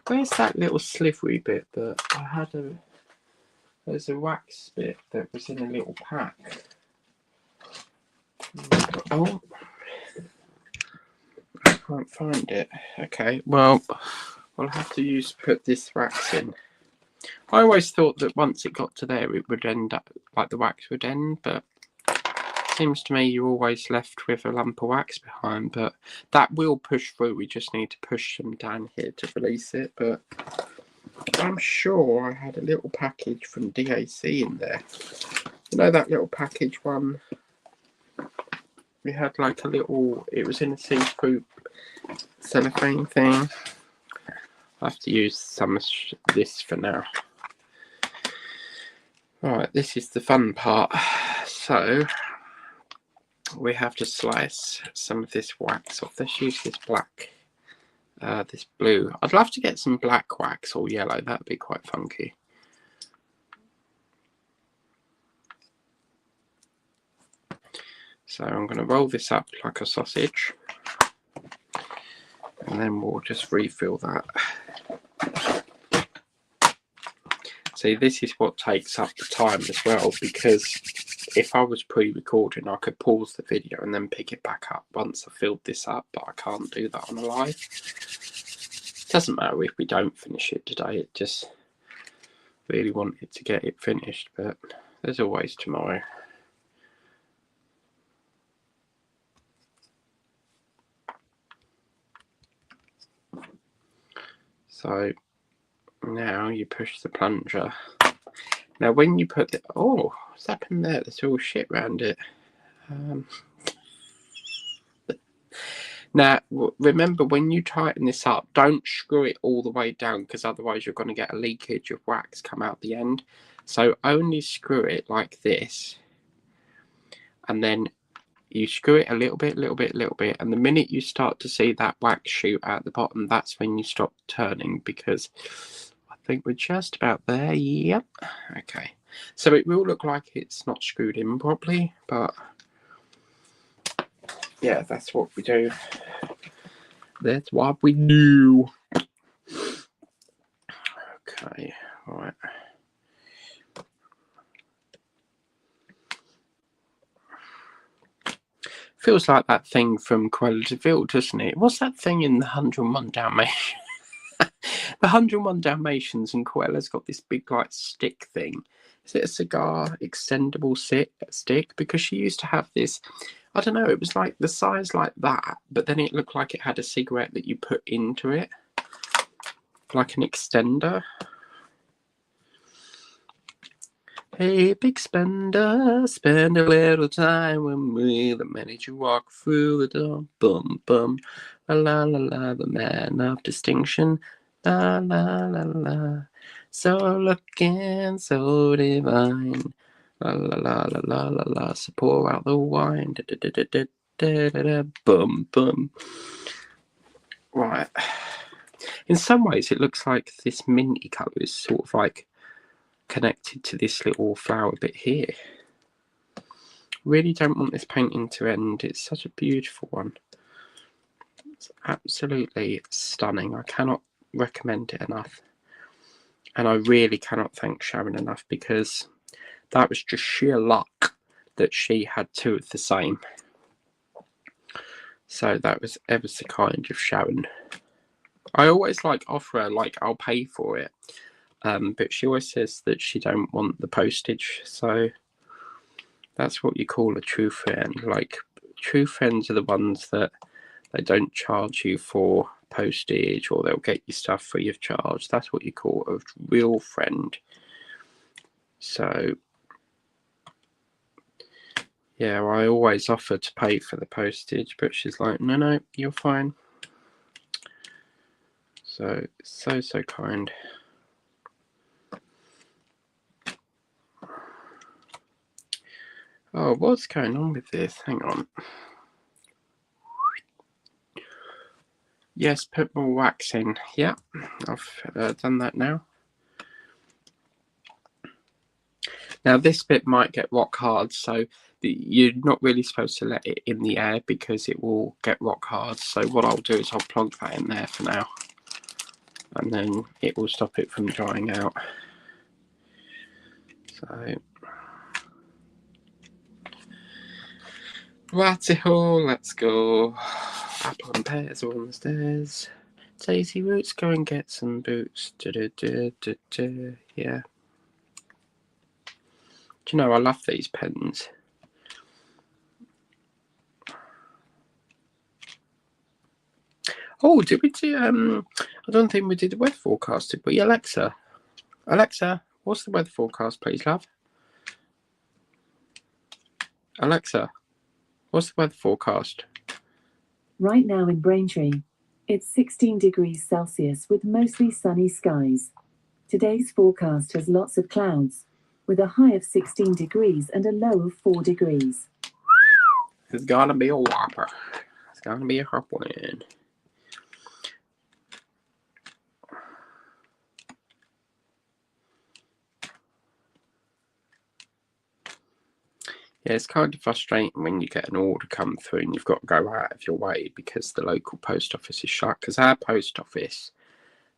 Where's that little slivery bit that I had there's a wax bit that was in a little pack. Oh, I can't find it. Okay, well, I'll have to put this wax in. I always thought that once it got to there, it would end up like the wax would end, but it seems to me you're always left with a lump of wax behind. But that will push through. We just need to push them down here to release it. But I'm sure I had a little package from DAC in there. You know that little package one? We had like a little, it was in a see-through cellophane thing. I have to use some of this for now. Alright, this is the fun part. So, we have to slice some of this wax off. Let's use this black, this blue. I'd love to get some black wax or yellow, that'd be quite funky. So I'm going to roll this up like a sausage, and then we'll just refill that. See, this is what takes up the time as well, because if I was pre-recording, I could pause the video and then pick it back up once I filled this up, but I can't do that on a live. It doesn't matter if we don't finish it today, it just really wanted to get it finished, but there's always tomorrow. So now you push the plunger. Now when you put the, oh, what's happened there? There's all shit around it. Now remember, when you tighten this up, don't screw it all the way down, because otherwise you're going to get a leakage of wax come out the end. So only screw it like this, and then you screw it a little bit, and the minute you start to see that wax shoot out the bottom, that's when you stop turning, because I think we're just about there. Yep. Okay. So it will look like it's not screwed in properly, but yeah, that's what we do. That's what we do. Okay, all right. Feels like that thing from Cruella de Vil, doesn't it? What's that thing in the 101 Dalmatians? The 101 Dalmatians, and Cruella's got this big like stick thing. Is it a cigar extendable stick? Because she used to have this, I don't know, it was like the size like that, but then it looked like it had a cigarette that you put into it, like an extender. Hey, big spender, spend a little time with me. The minute you walk through the door, bum bum, la la la la, the man of distinction, la la la la, so looking so divine, la la la la la la la. So pour out the wine, da da da da da da da, bum bum. Right. In some ways, it looks like this minty colour is sort of like connected to this little flower bit here. Really don't want this painting to end. It's such a beautiful one. It's absolutely stunning. I cannot recommend it enough, and I really cannot thank Sharon enough, because that was just sheer luck that she had two of the same. So that was ever so kind of Sharon. I always like offer her, like, I'll pay for it, but she always says that she don't want the postage. So that's what you call a true friend. Like, true friends are the ones that they don't charge you for postage, or they'll get you stuff free of charge. That's what you call a real friend. So yeah, I always offer to pay for the postage, but she's like, no, you're fine. So so kind. Oh, what's going on with this? Hang on. Yes, put more wax in. Yeah, I've done that now. Now this bit might get rock hard, so you're not really supposed to let it in the air, because it will get rock hard. So what I'll do is I'll plonk that in there for now, and then it will stop it from drying out. So righty-ho, let's go. Apple and pears are on the stairs. Daisy Roots, go and get some boots. Yeah. Do you know, I love these pens. Oh, did we do, I don't think we did the weather forecast, did we? Alexa, what's the weather forecast, please, love? Alexa, what's the weather forecast? Right now in Braintree, it's 16 degrees Celsius with mostly sunny skies. Today's forecast has lots of clouds, with a high of 16 degrees and a low of 4 degrees. It's gonna be a whopper. It's gonna be a hot one. Yeah, it's kind of frustrating when you get an order come through and you've got to go out of your way because the local post office is shut. Because our post office,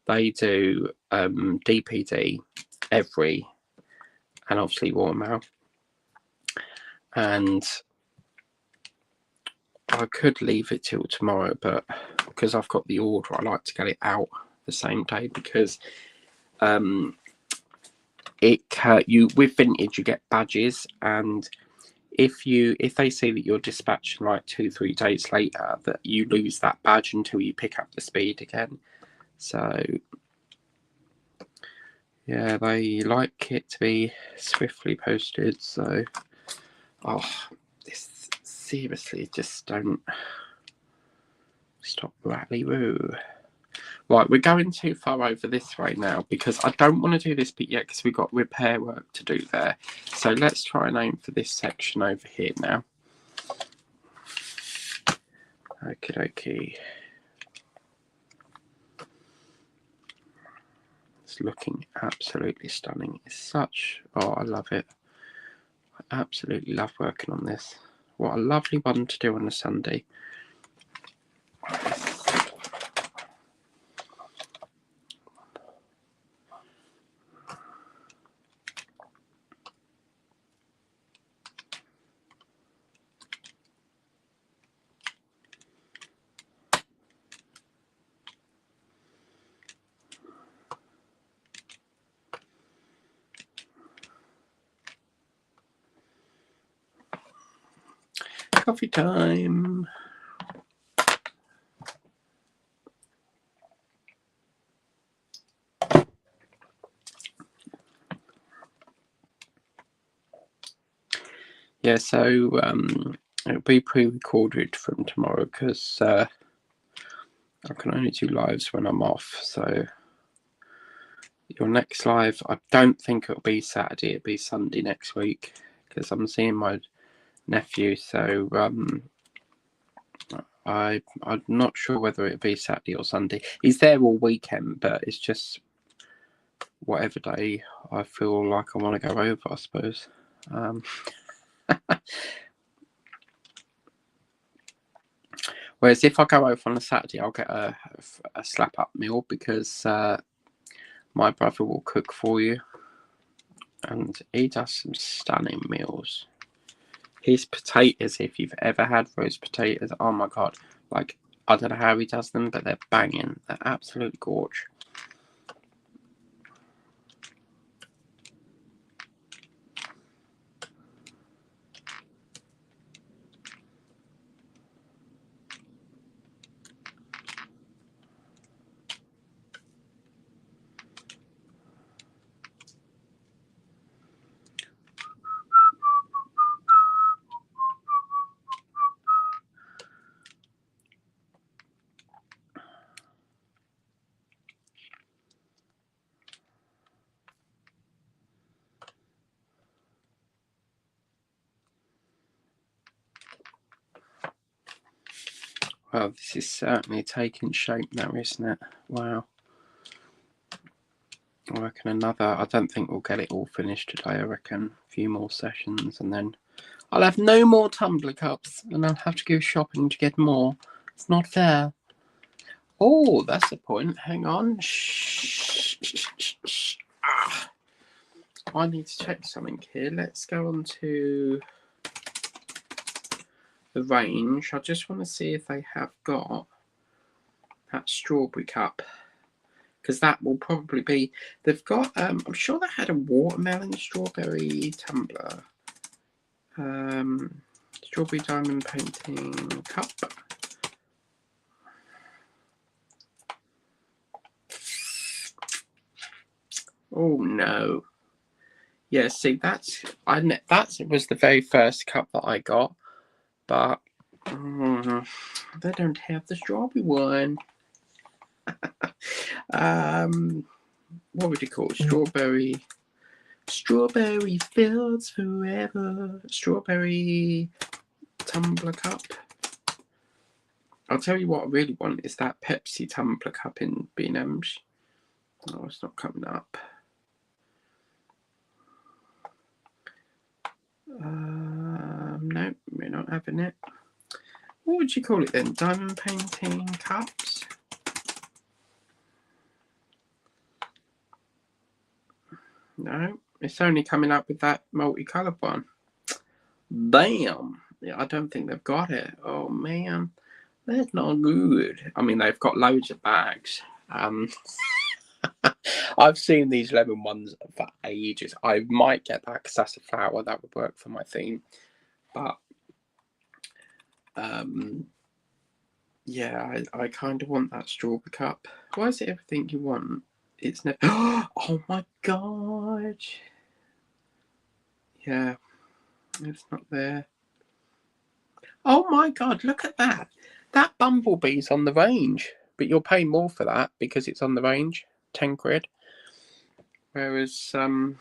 they do DPD every, and obviously Royal Mail. And I could leave it till tomorrow, but because I've got the order, I like to get it out the same day because with vintage you get badges, and if they see that you're dispatching like 2-3 days later, that you lose that badge until you pick up the speed again. So yeah, they like it to be swiftly posted. So this seriously, just don't stop rattly roo. Right, we're going too far over this way now because I don't want to do this bit yet because we've got repair work to do there. So let's try and aim for this section over here now. Okie dokie. It's looking absolutely stunning. It's such... oh, I love it. I absolutely love working on this. What a lovely one to do on a Sunday. Coffee time. Yeah, so it'll be pre-recorded from tomorrow because I can only do lives when I'm off. So your next live, I don't think it'll be Saturday. It'll be Sunday next week because I'm seeing my nephew. So I'm not sure whether it'll be Saturday or Sunday. He's there all weekend, but it's just whatever day I feel like I want to go over, I suppose. Whereas if I go over on a Saturday, I'll get a slap up meal because my brother will cook for you, and he does some stunning meals. His potatoes, if you've ever had roast potatoes, oh my god, like, I don't know how he does them, but they're banging. They're absolute gorge. Well, this is certainly taking shape now, isn't it? Wow. I reckon another... I don't think we'll get it all finished today. I reckon a few more sessions and then I'll have no more tumbler cups and I'll have to go shopping to get more. It's not fair. Oh, that's the point. Hang on. Shh. I need to check something here. Let's go on to the range. I just want to see if they have got that strawberry cup, because that will probably be... they've got I'm sure they had a watermelon strawberry tumbler, strawberry diamond painting cup. Oh no. Yeah, see, that was the very first cup that I got, but they don't have the strawberry one. What would you call it? Strawberry fields forever. Strawberry tumbler cup. I'll tell you what I really want is that Pepsi tumbler cup in B&M's. Oh, it's not coming up. No, we're not having it. What would you call it then? Diamond painting cups? No, it's only coming up with that multicoloured one. Damn. Yeah, I don't think they've got it. Oh man, that's not good. I mean, they've got loads of bags. I've seen these lemon ones for ages. I might get that because that's a flower that would work for my theme. But yeah, I kind of want that strawberry cup. Why is it everything you want? It's never. Oh my god. Yeah, it's not there. Oh my god, look at that. That bumblebee's on the range, but you'll pay more for that because it's on the range, 10 quid. Whereas, oh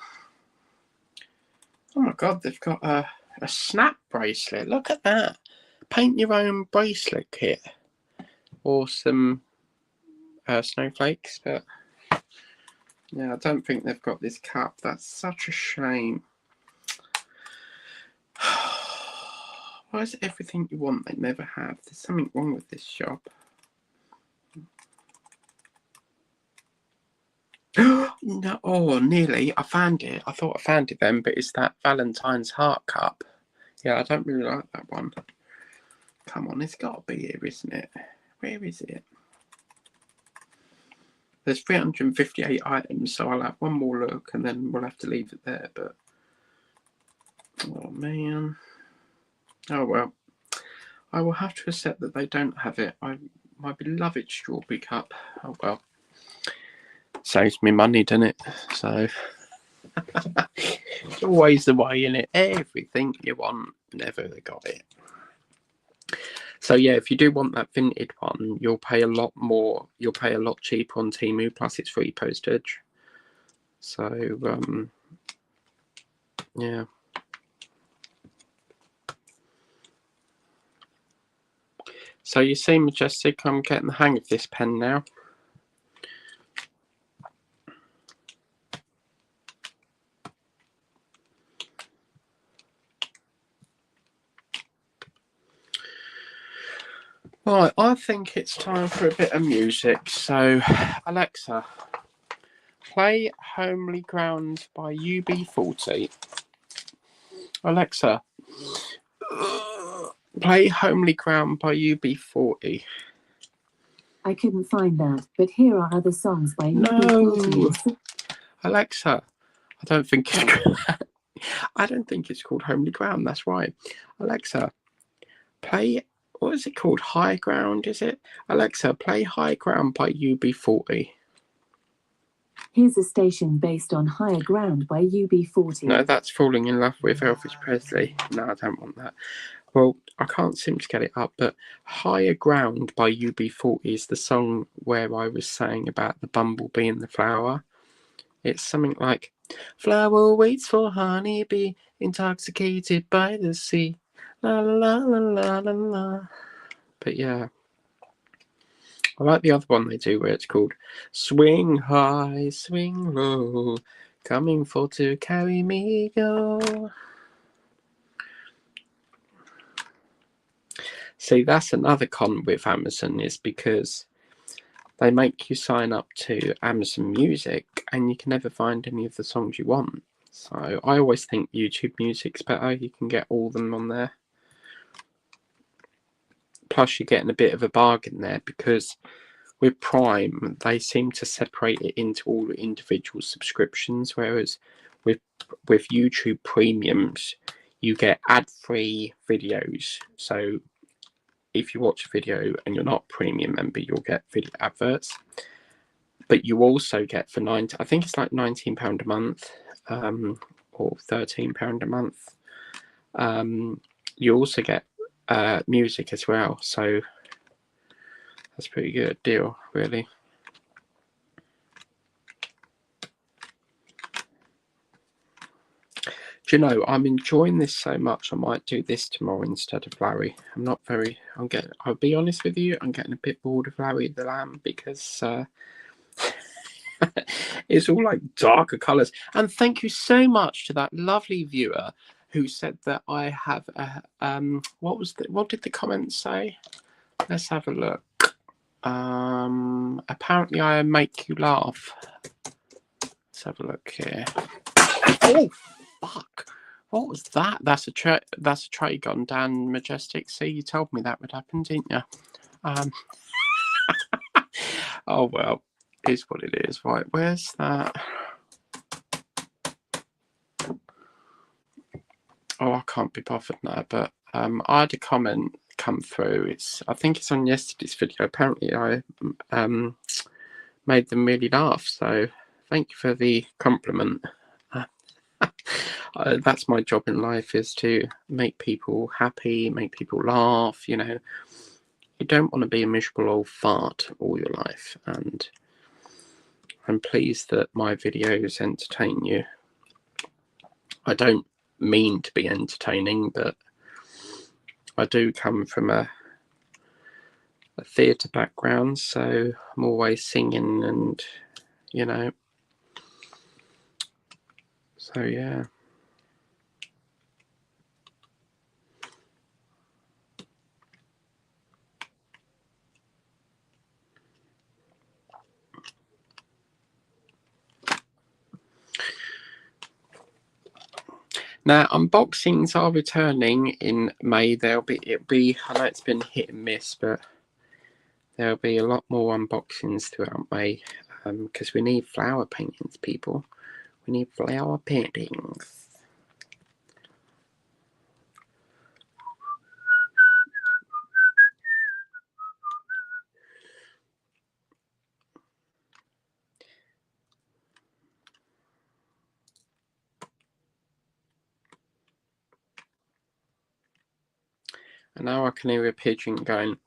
my god, they've got a snap bracelet. Look at that. Paint your own bracelet kit. Or some snowflakes, but yeah, I don't think they've got this cup. That's such a shame. Why is it everything you want they never have? There's something wrong with this shop. No, oh, nearly. I found it. I thought I found it then, but it's that Valentine's Heart Cup. Yeah, I don't really like that one. Come on, it's got to be here, isn't it? Where is it? There's 358 items, so I'll have one more look and then we'll have to leave it there, but oh man. Oh well. I will have to accept that they don't have it. My beloved strawberry cup. Oh well. Saves me money, doesn't it? So it's always the way, in it. Everything you want, never got it. So yeah, if you do want that vintage one, you'll pay a lot more. You'll pay a lot cheaper on Temu, plus it's free postage. So yeah. So you see, Majestic, I'm getting the hang of this pen now. Right, I think it's time for a bit of music. So, Alexa, play Homely Ground by UB40. Alexa, play Homely Ground by UB40. I couldn't find that, but here are other songs by No. UB40. Alexa, I don't think it's called Homely Ground. That's right. Alexa, play. What is it called? High Ground, is it? Alexa, play High Ground by UB40. Here's a station based on Higher Ground by UB40. No, that's Falling in Love with Elvis Presley. No, I don't want that. Well, I can't seem to get it up, but Higher Ground by UB40 is the song where I was saying about the bumblebee and the flower. It's something like, flower waits for honeybee, intoxicated by the sea. La la la la la la. But yeah, I like the other one they do where it's called Swing High, Swing Low, coming for to carry me go. See, that's another con with Amazon, is because they make you sign up to Amazon Music and you can never find any of the songs you want. So I always think YouTube Music's better. You can get all of them on there. Plus you're getting a bit of a bargain there, because with Prime, they seem to separate it into all the individual subscriptions, whereas with YouTube Premiums, you get ad-free videos. So if you watch a video and you're not a premium member, you'll get video adverts. But you also get for I think it's like £19 a month, or £13 a month. You also get music as well. So that's a pretty good deal, really. Do you know, I'm enjoying this so much, I might do this tomorrow instead of Larry. I'll be honest with you, I'm getting a bit bored of Larry the Lamb, because it's all like darker colours. And thank you so much to that lovely viewer who said that I have a what did the comment say? Let's have a look. Apparently I make you laugh. Let's have a look here. Oh fuck! What was that? That's a tray gone down, Majestic. See, you told me that would happen, didn't you? Oh well, is what it is. Right, where's that? Oh, I can't be bothered now. But I had a comment come through. I think it's on yesterday's video. Apparently, I made them really laugh. So thank you for the compliment. That's my job in life, is to make people happy, make people laugh. You know, you don't want to be a miserable old fart all your life. And I'm pleased that my videos entertain you. I don't mean to be entertaining, but I do come from a theatre background, so I'm always singing and, you know, so yeah. Now, unboxings are returning in May. It'll be, I know it's been hit and miss, but there'll be a lot more unboxings throughout May, because we need flower paintings, people. We need flower paintings. And now I can hear a pigeon going.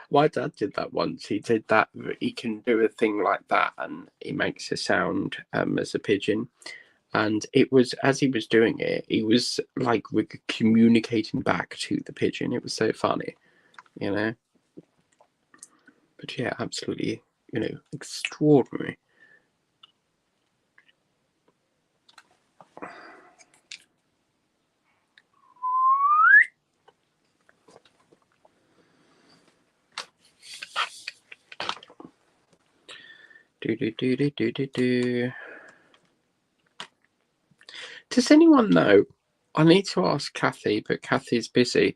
My dad did that once. He did that. He can do a thing like that, and he makes a sound as a pigeon. And it was, as he was doing it, he was like communicating back to the pigeon. It was so funny, you know. But yeah, absolutely, you know, extraordinary. Do. Does anyone know? I need to ask Kathy, but Kathy's busy.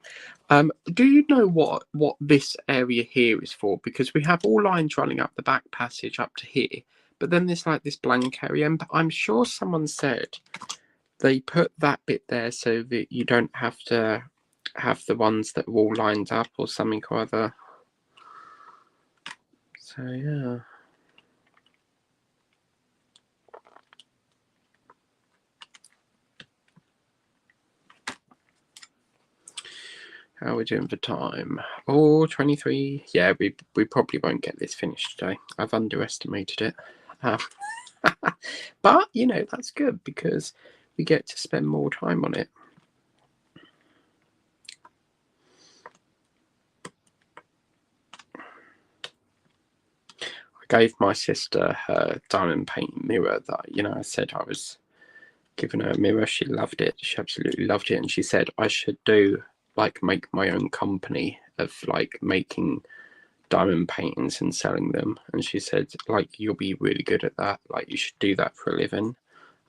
Do you know what this area here is for? Because we have all lines running up the back passage up to here, but then there's like this blank area, and I'm sure someone said they put that bit there so that you don't have to have the ones that are all lined up or something or other. So yeah. How are we doing for time? Oh, 23. Yeah, we probably won't get this finished today. I've underestimated it. But, you know, that's good because we get to spend more time on it. I gave my sister her diamond paint mirror that, you know, I said I was giving her a mirror. She loved it. She absolutely loved it. And she said I should make my own company of like making diamond paintings and selling them. And she said, like, you'll be really good at that. Like, you should do that for a living.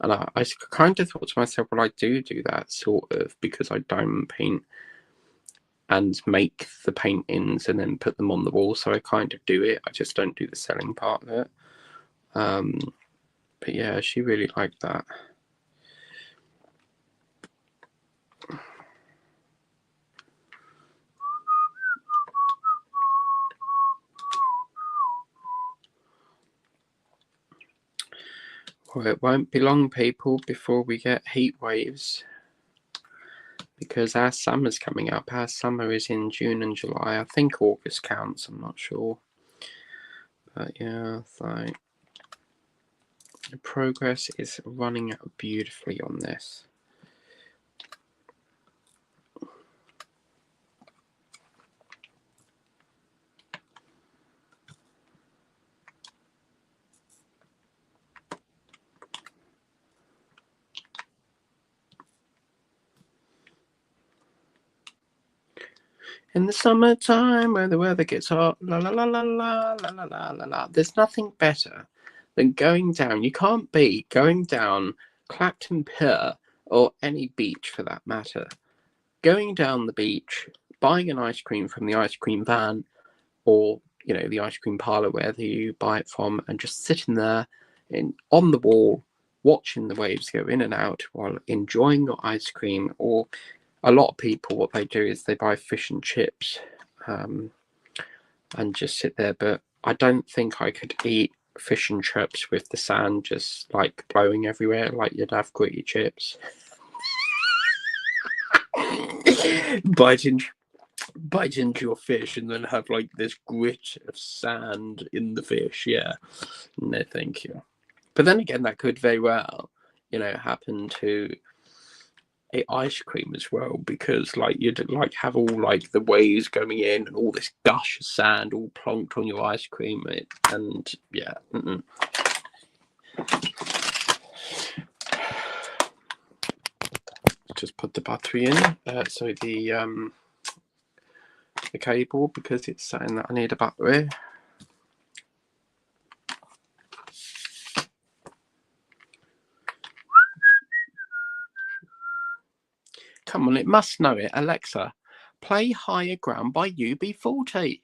And I kind of thought to myself, well, I do that sort of, because I diamond paint and make the paintings and then put them on the wall. So I kind of do it. I just don't do the selling part of it. But yeah, she really liked that. Well, it won't be long, people, before we get heat waves, because our summer's coming up. Our summer is in June and July. I think August counts, I'm not sure. But yeah, so the progress is running beautifully on this. In the summertime where the weather gets hot, la la la la la la la la la la. There's nothing better than going down. You can't beat going down Clacton Pier or any beach for that matter. Going down the beach, buying an ice cream from the ice cream van, or the ice cream parlor, wherever you buy it from, and just sitting there on the wall, watching the waves go in and out while enjoying your ice cream. Or a lot of people, what they do is they buy fish and chips and just sit there. But I don't think I could eat fish and chips with the sand just like blowing everywhere like you'd have gritty chips. bite into your fish and then have like this grit of sand in the fish. Yeah, no thank you. But then again, that could very well happen to a ice cream as well, because like you'd like have all like the waves going in and all this gush of sand all plonked on your ice cream, and yeah. Just put the battery in, so the cable, because it's saying that I need a battery. Come on, it must know it. Alexa, play Higher Ground by UB40.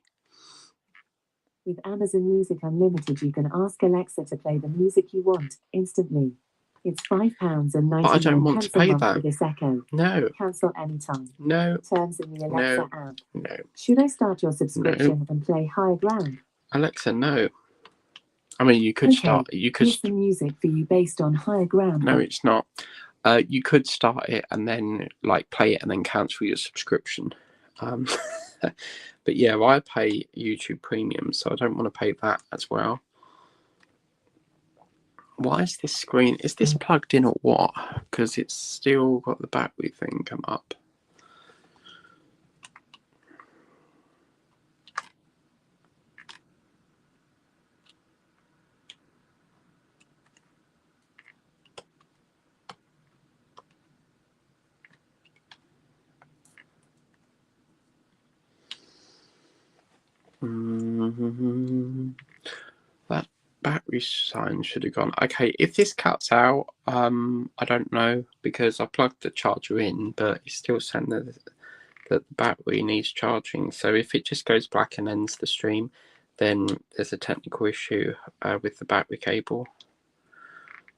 With Amazon Music Unlimited, you can ask Alexa to play the music you want instantly. It's £5.99 But I don't want to pay a month that. for this Echo. No. Cancel anytime. No. Terms in the Alexa app. No. Should I start your subscription and play Higher Ground? Alexa, no. I mean, you could start. You could. Here's some music for you based on Higher Ground. No, it's not. You could start it and then like play it and then cancel your subscription. But yeah, I pay YouTube Premium, so I don't want to pay that as well. Why is this screen? Is this plugged in or what? Because it's still got the battery thing come up. That battery sign should have gone. Okay, if this cuts out, I don't know, because I plugged the charger in, but it's still saying that the battery needs charging. So if it just goes black and ends the stream, then there's a technical issue with the battery cable,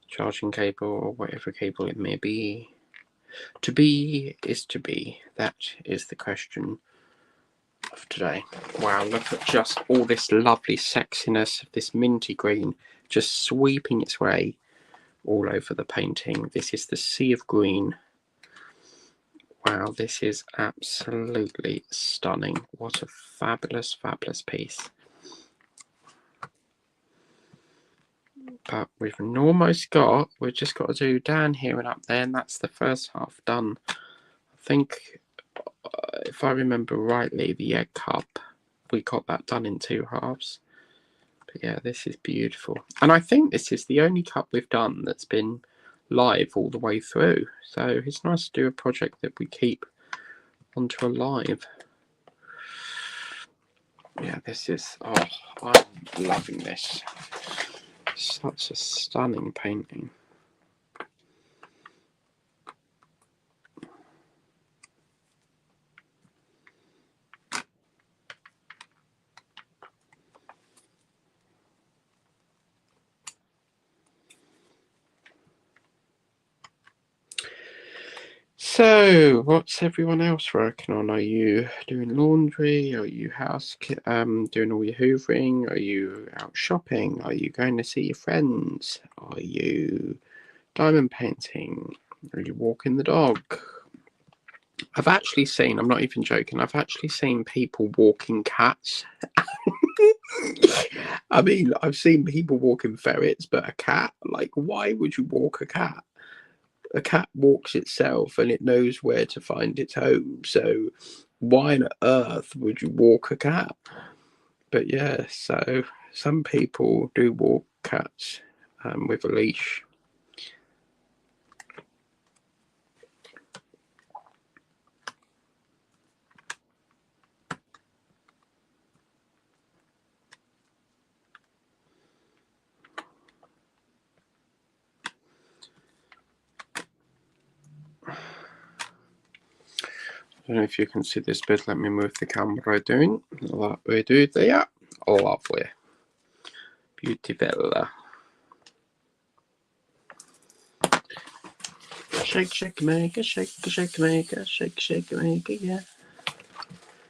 charging cable, or whatever cable it may be. To be is to be. That is the question of today. Wow, look at just all this lovely sexiness of this minty green just sweeping its way all over the painting. This is the sea of green. Wow, this is absolutely stunning. What a fabulous, fabulous piece. But we've almost got, we've just got to do down here and up there, and that's the first half done. I think, if I remember rightly, the egg cup, we got that done in 2 halves. But yeah, this is beautiful. And I think this is the only cup we've done that's been live all the way through. So it's nice to do a project that we keep onto a live. Yeah, this is, oh, I'm loving this. Such a stunning painting. So, what's everyone else working on? Are you doing laundry? Are you doing all your hoovering? Are you out shopping? Are you going to see your friends? Are you diamond painting? Are you walking the dog? I've actually seen, I'm not even joking, I've actually seen people walking cats. I mean, I've seen people walking ferrets, but a cat? Like, why would you walk a cat? A cat walks itself and it knows where to find its home. So why on earth would you walk a cat? But yeah, so some people do walk cats with a leash. don't know if you can see this bit. Let me move the camera down. That we do there. Lovely. Beautiful. Shake, shake, make a shake, shake, make a shake, shake, make a, yeah.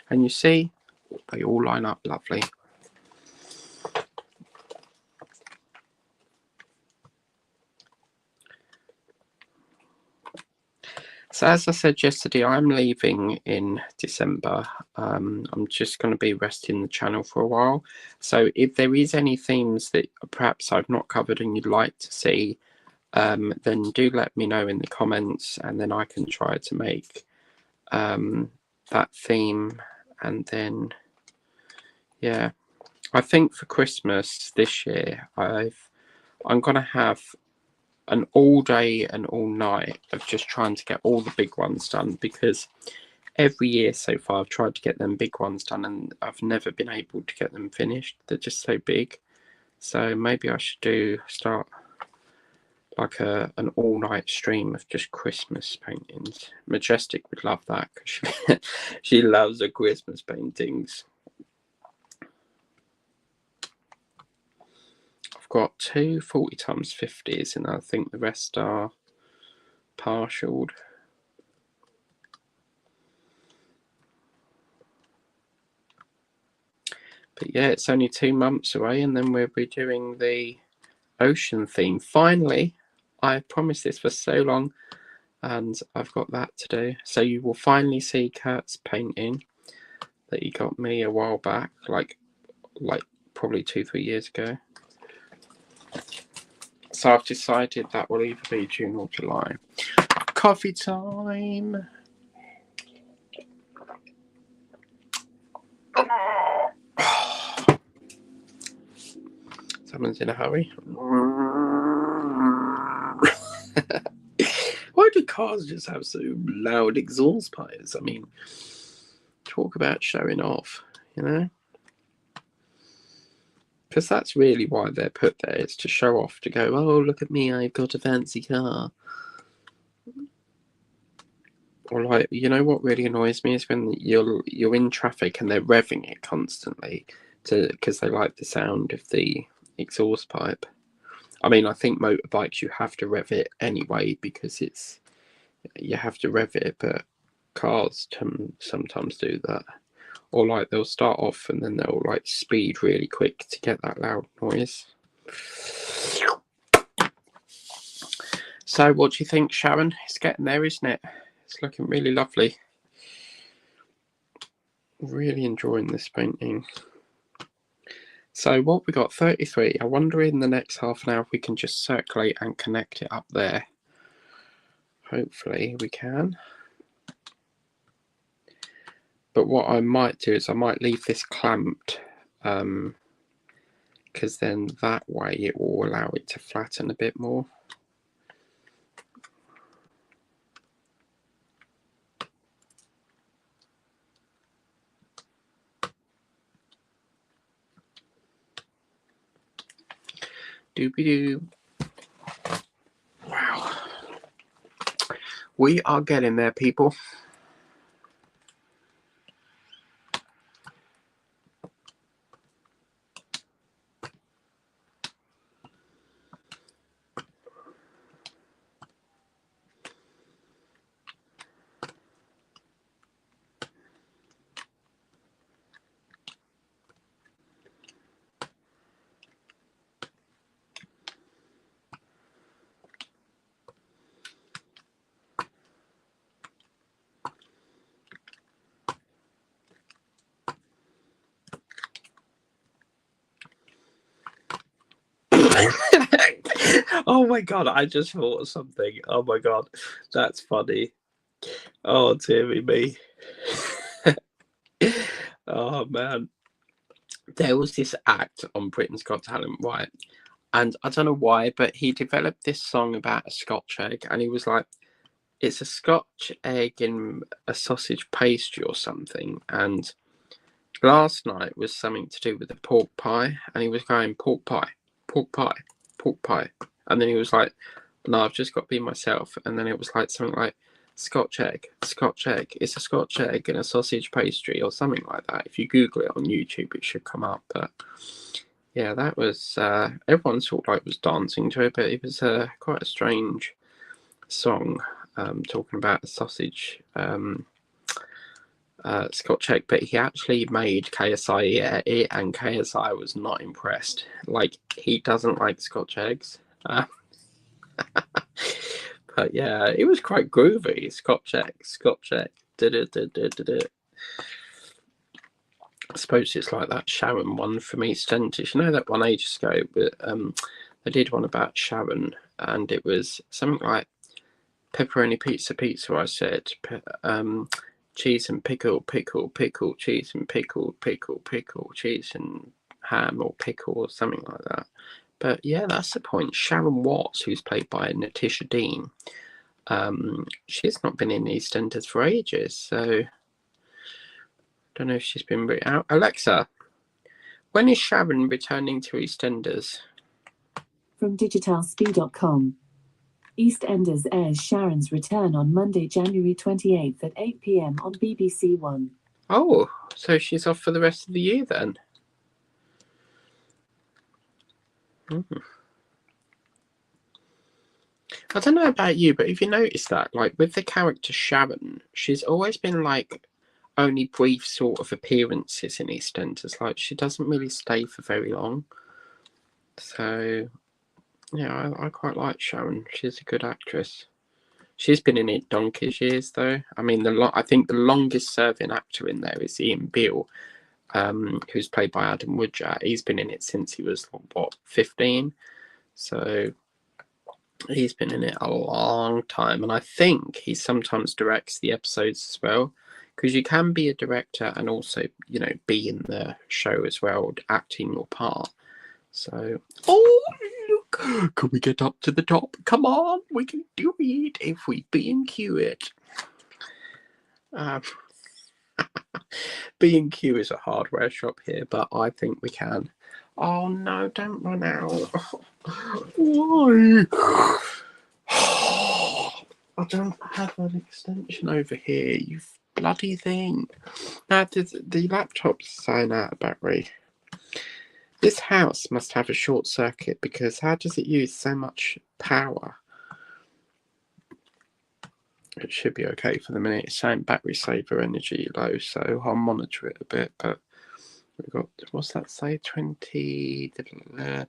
And you see, they all line up lovely. So as I said yesterday, I'm leaving in December. I'm just going to be resting the channel for a while. So if there is any themes that perhaps I've not covered and you'd like to see, then do let me know in the comments, and then I can try to make that theme. And then, yeah, I think for Christmas this year, I'm going to have an all day and all night of just trying to get all the big ones done, because every year so far I've tried to get them big ones done and I've never been able to get them finished. They're just so big. So maybe I should start like an all-night stream of just Christmas paintings. Majestic would love that, because she loves the Christmas paintings. I've got two 40x50s and I think the rest are partialed. But yeah, it's only 2 months away and then we'll be doing the ocean theme. Finally, I promised this for so long and I've got that to do. So you will finally see Kurt's painting that he got me a while back, like probably 2-3 years ago. So I've decided that will either be June or July. Coffee time. Someone's in a hurry. Why do cars just have so loud exhaust pipes? I mean, talk about showing off, you know? Because that's really why they're put there. It's to show off, to go, oh, look at me, I've got a fancy car. Or like, you know what really annoys me is when you're in traffic and they're revving it constantly because they like the sound of the exhaust pipe. I mean, I think motorbikes you have to rev it anyway because you have to rev it, but cars can sometimes do that. Or like they'll start off and then they'll like speed really quick to get that loud noise. So what do you think, Sharon? It's getting there, isn't it? It's looking really lovely. Really enjoying this painting. So what we got, 33. I wonder in the next half an hour if we can just circulate and connect it up there. Hopefully we can. But what I might do is I might leave this clamped, because then that way it will allow it to flatten a bit more. Doobie-doo. Wow. We are getting there, people. Oh my god, I just thought of something. Oh my god, that's funny. Oh, dearie me. Oh man. There was this act on Britain's Got Talent, right? And I don't know why, but he developed this song about a Scotch egg, and he was like, it's a Scotch egg in a sausage pastry or something. And last night was something to do with the pork pie, and he was going pork pie, pork pie, pork pie. And then he was like, no, I've just got to be myself. And then it was like something like Scotch egg. Scotch egg. It's a Scotch egg and a sausage pastry or something like that. If you Google it on YouTube, it should come up. But yeah, that was everyone sort of like was dancing to it, but it was quite a strange song, talking about a sausage Scotch egg. But he actually made KSI eat it, and KSI was not impressed. Like, he doesn't like Scotch eggs. But yeah, it was quite groovy. Scotch egg, Scotch egg. I suppose it's like that Sharon one from EastEnders. You know that one ages ago, but they did one about Sharon, and it was something like pepperoni pizza, pizza. I said, cheese and pickle, pickle, pickle, cheese and pickle, pickle, pickle, cheese and ham or pickle or something like that. But yeah, that's the point. Sharon Watts, who's played by Natisha Dean, she's not been in EastEnders for ages, so I don't know if she's been out. Alexa, when is Sharon returning to EastEnders? From digitalspeed.com. EastEnders airs Sharon's return on Monday, January 28th at 8 p.m. on BBC One. Oh, so she's off for the rest of the year then. I don't know about you, but if you notice that, like with the character Sharon, she's always been like only brief sort of appearances in EastEnders. Like, she doesn't really stay for very long. So yeah, I quite like Sharon. She's a good actress. She's been in it donkey's years, though. I mean, I think the longest-serving actor in there is Ian Beale, who's played by Adam Woodjack. He's been in it since he was, what, 15? So he's been in it a long time. And I think he sometimes directs the episodes as well, because you can be a director and also, you know, be in the show as well, acting your part. So, oh, look, can we get up to the top? Come on, we can do it if we B&Q it. B&Q is a hardware shop here, but I think we can. Oh no, don't run out. Why? I don't have an extension over here, you bloody thing. Now, the laptop's saying out of battery. This house must have a short circuit, because how does it use so much power? It should be okay for the minute. It's saying battery saver energy low, so I'll monitor it a bit. But we've got, what's that say? 30%.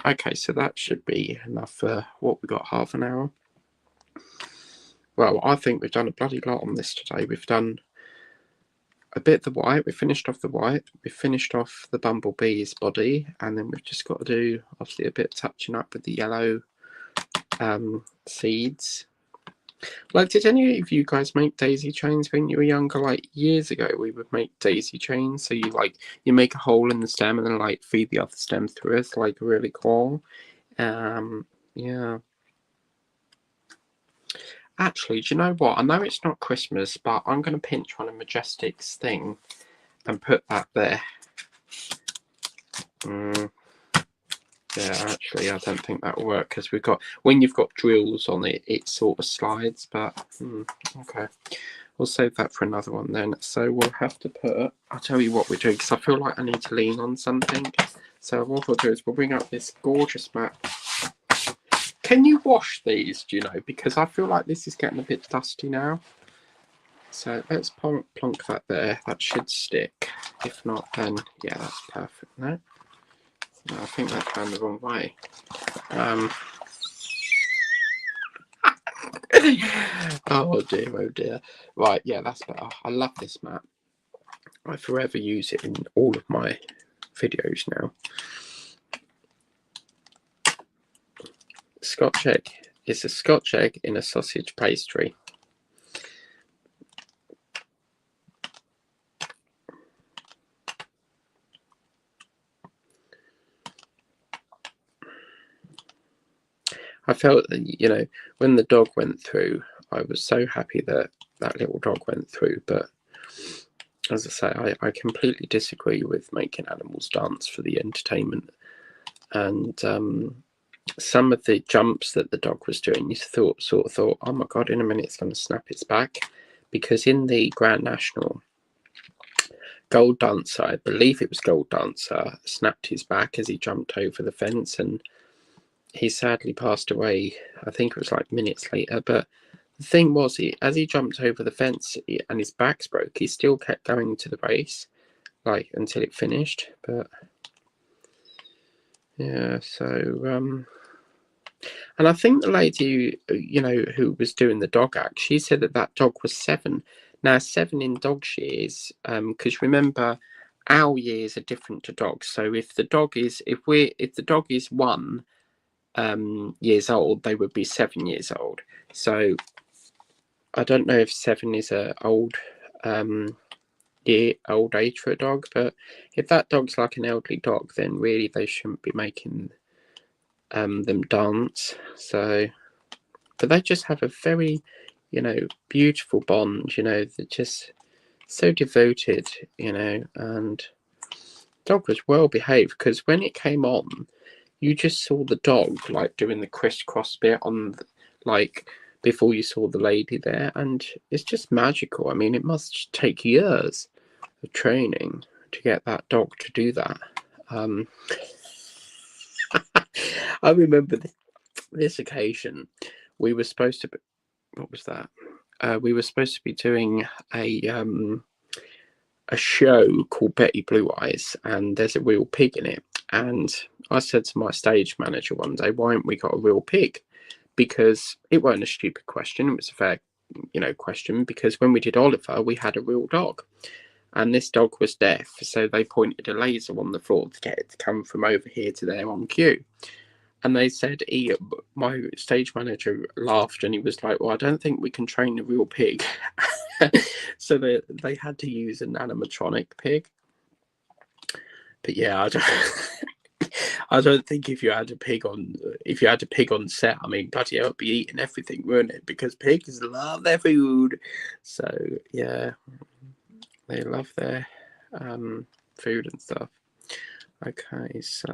Okay, so that should be enough for what we got, half an hour. Well, I think we've done a bloody lot on this today. We've done a bit of the white, we finished off the white, we finished off the bumblebee's body, and then we've just got to do obviously a bit of touching up with the yellow seeds. Like, did any of you guys make daisy chains when you were younger? Like, years ago we would make daisy chains, so you make a hole in the stem and then like feed the other stem through it. It's like really cool. Yeah. Actually, do you know what? I know it's not Christmas, but I'm going to pinch one of Majestic's thing and put that there. Yeah, actually, I don't think that'll work, because when you've got drills on it, it sort of slides. But okay, we'll save that for another one then. So we'll have to put. I'll tell you what we're doing, because I feel like I need to lean on something. So what we'll do is we'll bring up this gorgeous mat. Can you wash these, do you know? Because I feel like this is getting a bit dusty now. So let's plonk that there. That should stick. If not, then yeah, that's perfect. No, I think that's going the wrong way. Oh dear, oh dear. Right, yeah, that's better. I love this mat. I forever use it in all of my videos now. Scotch egg is a Scotch egg in a sausage pastry. I felt that, you know, when the dog went through, I was so happy that that little dog went through. But as I say, I completely disagree with making animals dance for the entertainment. And some of the jumps that the dog was doing, you sort of thought, oh my God, in a minute it's going to snap its back. Because in the Grand National, Gold Dancer, I believe it was Gold Dancer, snapped his back as he jumped over the fence, and he sadly passed away. I think it was like minutes later. But the thing was, as he jumped over the fence and his back's broke, he still kept going to the race, like until it finished. But yeah, so and I think the lady, who was doing the dog act, she said that dog was 7. Now 7 in dog's years, because remember, our years are different to dogs. So if the dog is 1 years old, they would be 7 years old. So I don't know if 7 is a old age for a dog, but if that dog's like an elderly dog, then really they shouldn't be making them dance. So, but they just have a very, beautiful bond. They're just so devoted. And dog was well behaved, because when it came on, you just saw the dog like doing the crisscross bit on, like, before you saw the lady there, and it's just magical. I mean, it must take years of training to get that dog to do that. I remember this occasion. We were supposed to be, what was that? We were supposed to be doing a show called Betty Blue Eyes, and there's a real pig in it. And I said to my stage manager one day, why haven't we got a real pig? Because it wasn't a stupid question, it was a fair, question, because when we did Oliver, we had a real dog. And this dog was deaf, so they pointed a laser on the floor to get it to come from over here to there on cue. And they said, my stage manager laughed, and he was like, well, I don't think we can train a real pig. So they had to use an animatronic pig. But yeah, I don't think if you had a pig on set, I mean, bloody hell, it'd be eating everything, wouldn't it? Because pigs love their food. So yeah, they love their food and stuff. Okay, so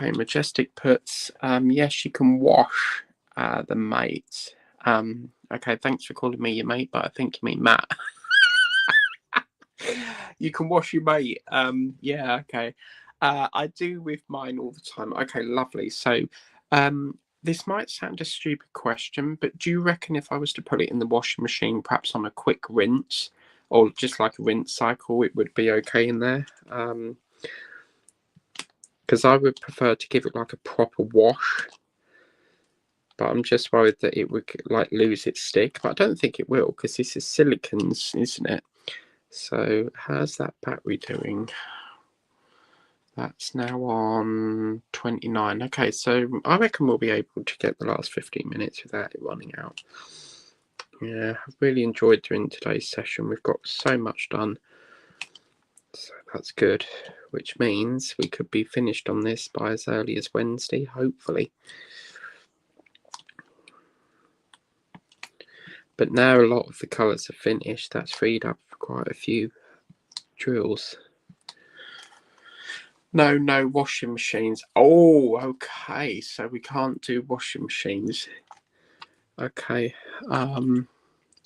Majestic puts, yes, you can wash the mate. Okay, thanks for calling me your mate, but I think you mean Matt. You can wash your mate. Yeah, okay. I do with mine all the time. Okay, lovely. So this might sound a stupid question, but do you reckon if I was to put it in the washing machine, perhaps on a quick rinse, or just like a rinse cycle, it would be okay in there? Because I would prefer to give it like a proper wash, but I'm just worried that it would like lose its stick. But I don't think it will, because this is silicons, isn't it? So how's that battery doing? That's now on 29. Okay, so I reckon we'll be able to get the last 15 minutes without it running out. Yeah, I've really enjoyed doing today's session. We've got so much done. So that's good, which means we could be finished on this by as early as Wednesday, hopefully. But now a lot of the colours are finished. That's freed up quite a few drills. No washing machines. Oh, okay. So we can't do washing machines. Okay.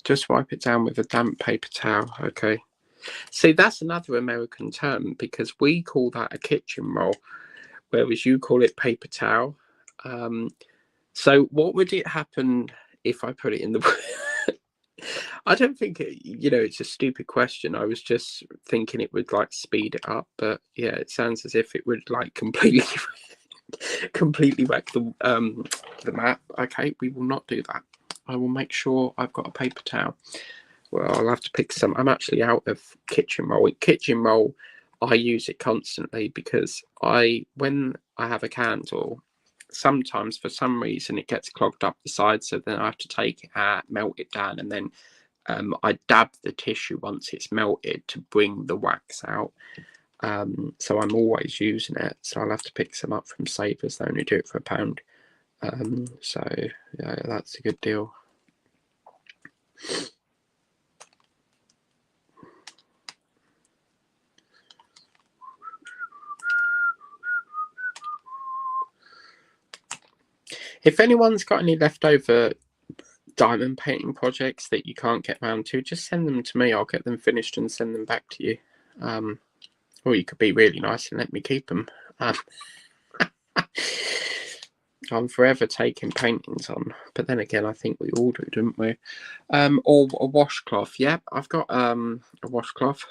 Just wipe it down with a damp paper towel. Okay. See, that's another American term, because we call that a kitchen roll, whereas you call it paper towel. So what would it happen if I put it in the... I don't think it's a stupid question. I was just thinking it would like speed it up, but yeah, it sounds as if it would like completely wreck the map. Okay, we will not do that. I will make sure I've got a paper towel. Well, I'll have to pick some. I'm actually out of kitchen roll. Kitchen roll, I use it constantly, because when I have a candle, sometimes for some reason it gets clogged up the side, so then I have to take it out, melt it down, and then I dab the tissue once it's melted to bring the wax out. So I'm always using it. So I'll have to pick some up from Savers. They only do it for £1. So yeah, that's a good deal. If anyone's got any leftover diamond painting projects that you can't get round to, just send them to me. I'll get them finished and send them back to you. Or you could be really nice and let me keep them. I'm forever taking paintings on, but then again, I think we all do, don't we? Or a washcloth. Yep, I've got a washcloth.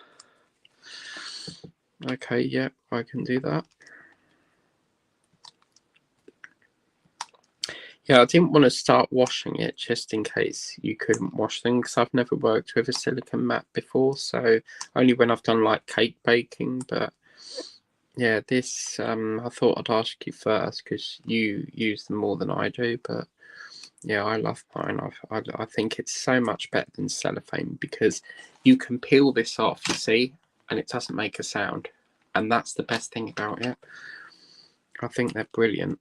Okay, yep, I can do that. Yeah, I didn't want to start washing it just in case you couldn't wash them, because I've never worked with a silicone mat before, so only when I've done like cake baking. But yeah, this I thought I'd ask you first because you use them more than I do. But yeah, I love mine. I think it's so much better than cellophane because you can peel this off, you see, and it doesn't make a sound, and that's the best thing about it. I think they're brilliant.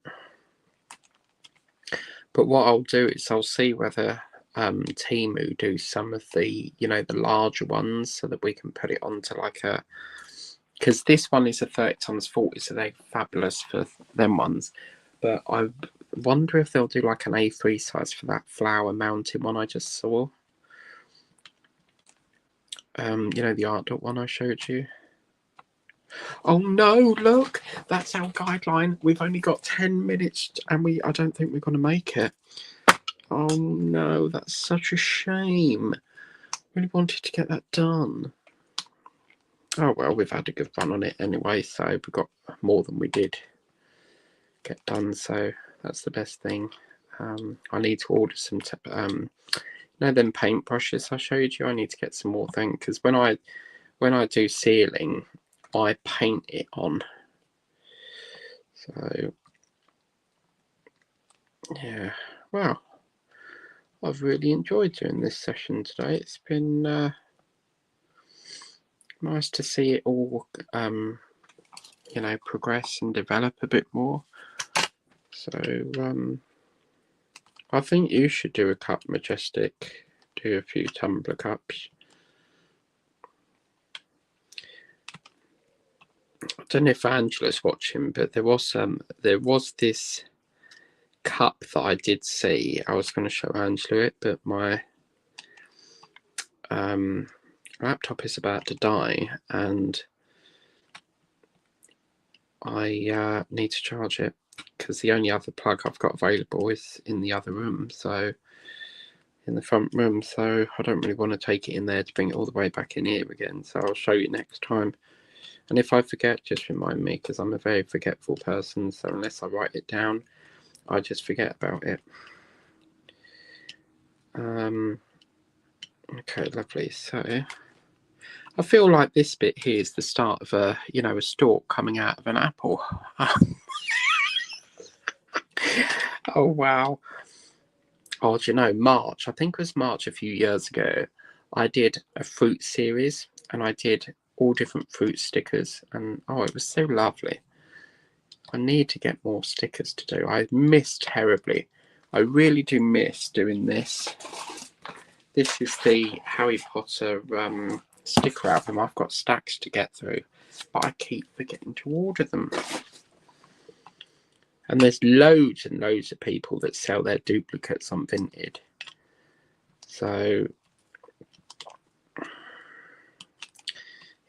But what I'll do is I'll see whether Temu do some of the, the larger ones so that we can put it onto like a, because this one is a 30 times 40, so they're fabulous for them ones. But I wonder if they'll do like an A3 size for that flower mounted one I just saw. The art dot one I showed you. Oh no, look, that's our guideline. We've only got 10 minutes and I don't think we're going to make it. Oh no, that's such a shame. Really wanted to get that done. Oh well, we've had a good run on it anyway, so we got more than we did get done, so that's the best thing. I need to order some them paint brushes I showed you. I need to get some more things, because when I do ceiling, I paint it on. So yeah, well, I've really enjoyed doing this session today. It's been nice to see it all progress and develop a bit more. So I think you should do a cup, Majestic. Do a few tumbler cups. I don't know if Angela's watching, but there was this cup that I did see. I was going to show Angela it, but my laptop is about to die, and I need to charge it because the only other plug I've got available is in the other room, so in the front room. So I don't really want to take it in there to bring it all the way back in here again. So I'll show you next time. And if I forget, just remind me, because I'm a very forgetful person. So unless I write it down, I just forget about it. Okay, lovely. So I feel like this bit here is the start of a stalk coming out of an apple. Oh wow. Oh, do you know, March, I think it was March a few years ago, I did a fruit series and I did all different fruit stickers, and oh, it was so lovely. I need to get more stickers to do. I miss terribly. I really do miss doing this. This is the Harry Potter sticker album. I've got stacks to get through, but I keep forgetting to order them. And there's loads and loads of people that sell their duplicates on Vinted. So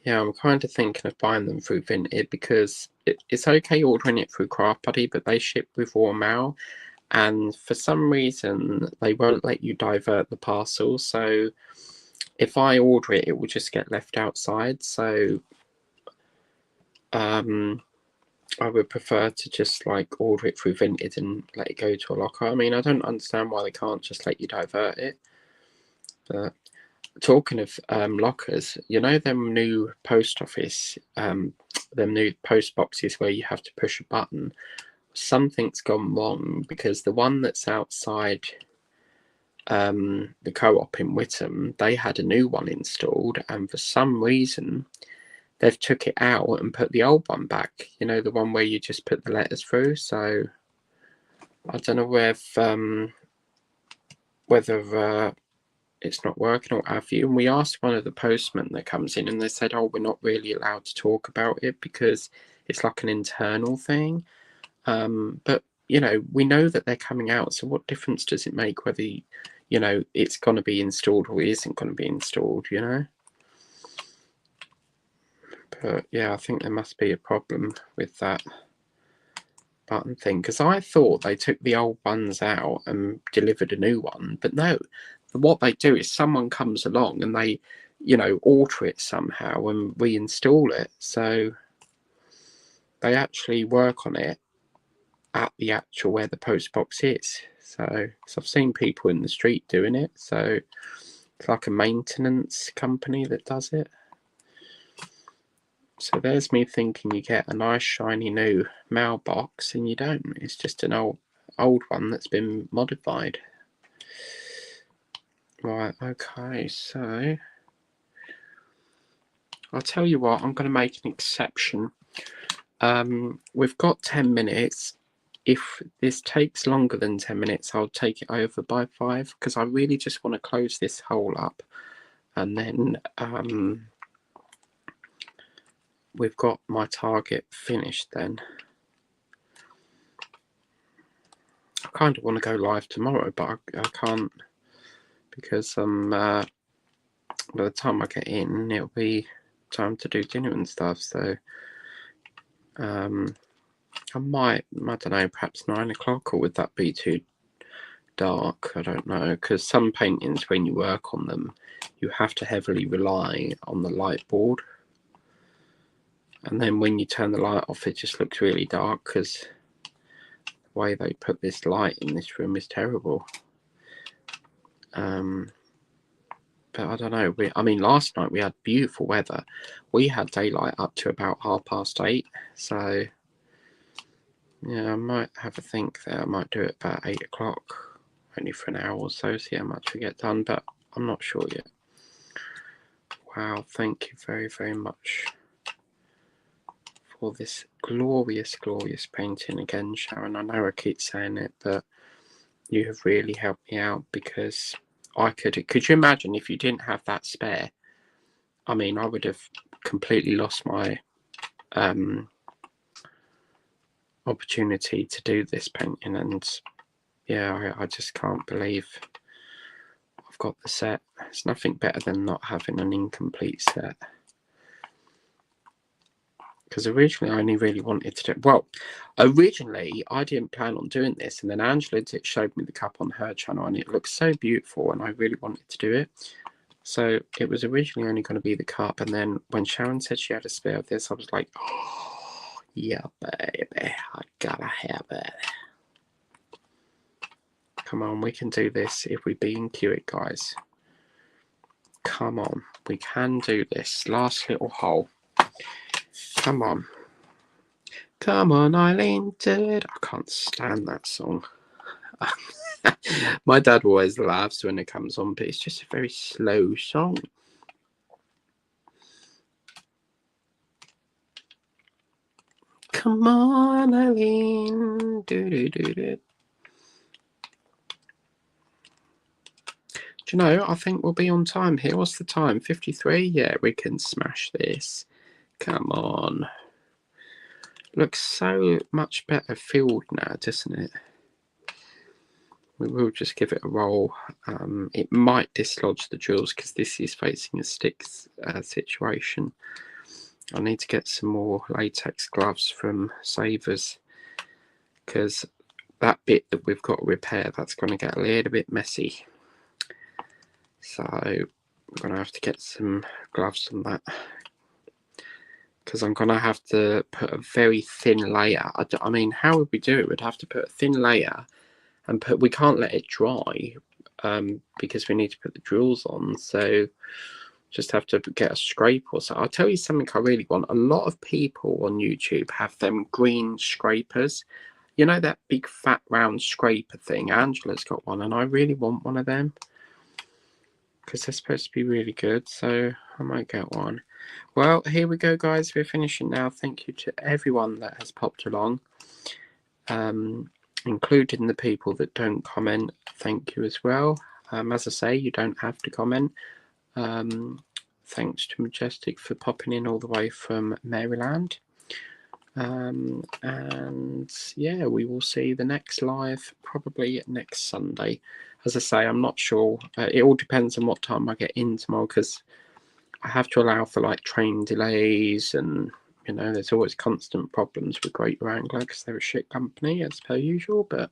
yeah, I'm kind of thinking of buying them through Vinted, because it's okay ordering it through Craft Buddy, but they ship with raw mail, and for some reason they won't let you divert the parcel. So if I order it, it will just get left outside. So I would prefer to just like order it through Vinted and let it go to a locker. I mean, I don't understand why they can't just let you divert it. But talking of lockers, them new post office, them new post boxes where you have to push a button. Something's gone wrong, because the one that's outside the co-op in Whittam, they had a new one installed, and for some reason they've took it out and put the old one back, the one where you just put the letters through. So I don't know whether it's not working or have you. And we asked one of the postmen that comes in, and they said, oh, we're not really allowed to talk about it because it's like an internal thing. But you know, we know that they're coming out, so what difference does it make whether, you know, it's going to be installed or it isn't going to be installed, you know? But yeah, I think there must be a problem with that button thing, because I thought they took the old ones out and delivered a new one, but no, what they do is someone comes along and they, you know, alter it somehow and reinstall it. So they actually work on it at the actual where the post box is. So I've seen people in the street doing it. So it's like a maintenance company that does it. So there's me thinking you get a nice shiny new mailbox, and you don't. It's just an old one that's been modified. Right, okay, so I'll tell you what, I'm going to make an exception. We've got 10 minutes. If this takes longer than 10 minutes, I'll take it over by 5, because I really just want to close this hole up. And then we've got my target finished then. I kind of want to go live tomorrow, but I can't, because by the time I get in, it'll be time to do dinner and stuff. So I might, I don't know, perhaps 9 o'clock, or would that be too dark? I don't know, because some paintings, when you work on them, you have to heavily rely on the light board, and then when you turn the light off, it just looks really dark, because the way they put this light in this room is terrible. But I don't know, I mean, last night we had beautiful weather. We had daylight up to about 8:30, so yeah, I might have a think there. I might do it about 8 o'clock, only for an hour or so, see how much we get done, but I'm not sure yet. Wow, thank you very, very much for this glorious, glorious painting again, Sharon. I know I keep saying it, but you have really helped me out, because I could you imagine if you didn't have that spare? I mean, I would have completely lost my opportunity to do this painting, and yeah, I just can't believe I've got the set. It's nothing better than not having an incomplete set, because originally I only really wanted to do, well, originally I didn't plan on doing this, and then Angela showed me the cup on her channel and it looks so beautiful, and I really wanted to do it. So it was originally only going to be the cup, and then when Sharon said she had a spare of this, I was like, oh, yeah, baby, I gotta have it. Come on, we can do this if we B&Q it, guys. Come on, we can do this. Last little hole. Come on. Come on, Eileen, do it. I can't stand that song. My dad always laughs when it comes on, but it's just a very slow song. Come on, Eileen. Do. Do you know, I think we'll be on time here. What's the time? 53? Yeah, we can smash this. Come on. Looks so much better filled now, doesn't it? We will just give it a roll. It might dislodge the jewels, because this is facing a sticks situation. I need to get some more latex gloves from Savers, because that bit that we've got to repair, that's going to get a little bit messy. So we're going to have to get some gloves on that, because I'm going to have to put a very thin layer. I mean, how would we do it? We'd have to put a thin layer and we can't let it dry, because we need to put the jewels on. So just have to get a scraper or so. I'll tell you something I really want. A lot of people on YouTube have them green scrapers. You know, that big fat round scraper thing? Angela's got one, and I really want one of them, because they're supposed to be really good. So I might get one. Well, here we go, guys. We're finishing now. Thank you to everyone that has popped along, including the people that don't comment. Thank you as well. As I say, you don't have to comment. Thanks to Majestic for popping in all the way from Maryland. And yeah, we will see the next live probably next Sunday. As I say, I'm not sure. It all depends on what time I get in tomorrow, because I have to allow for like train delays, and you know, there's always constant problems with Greater Anglia because they're a shit company as per usual. But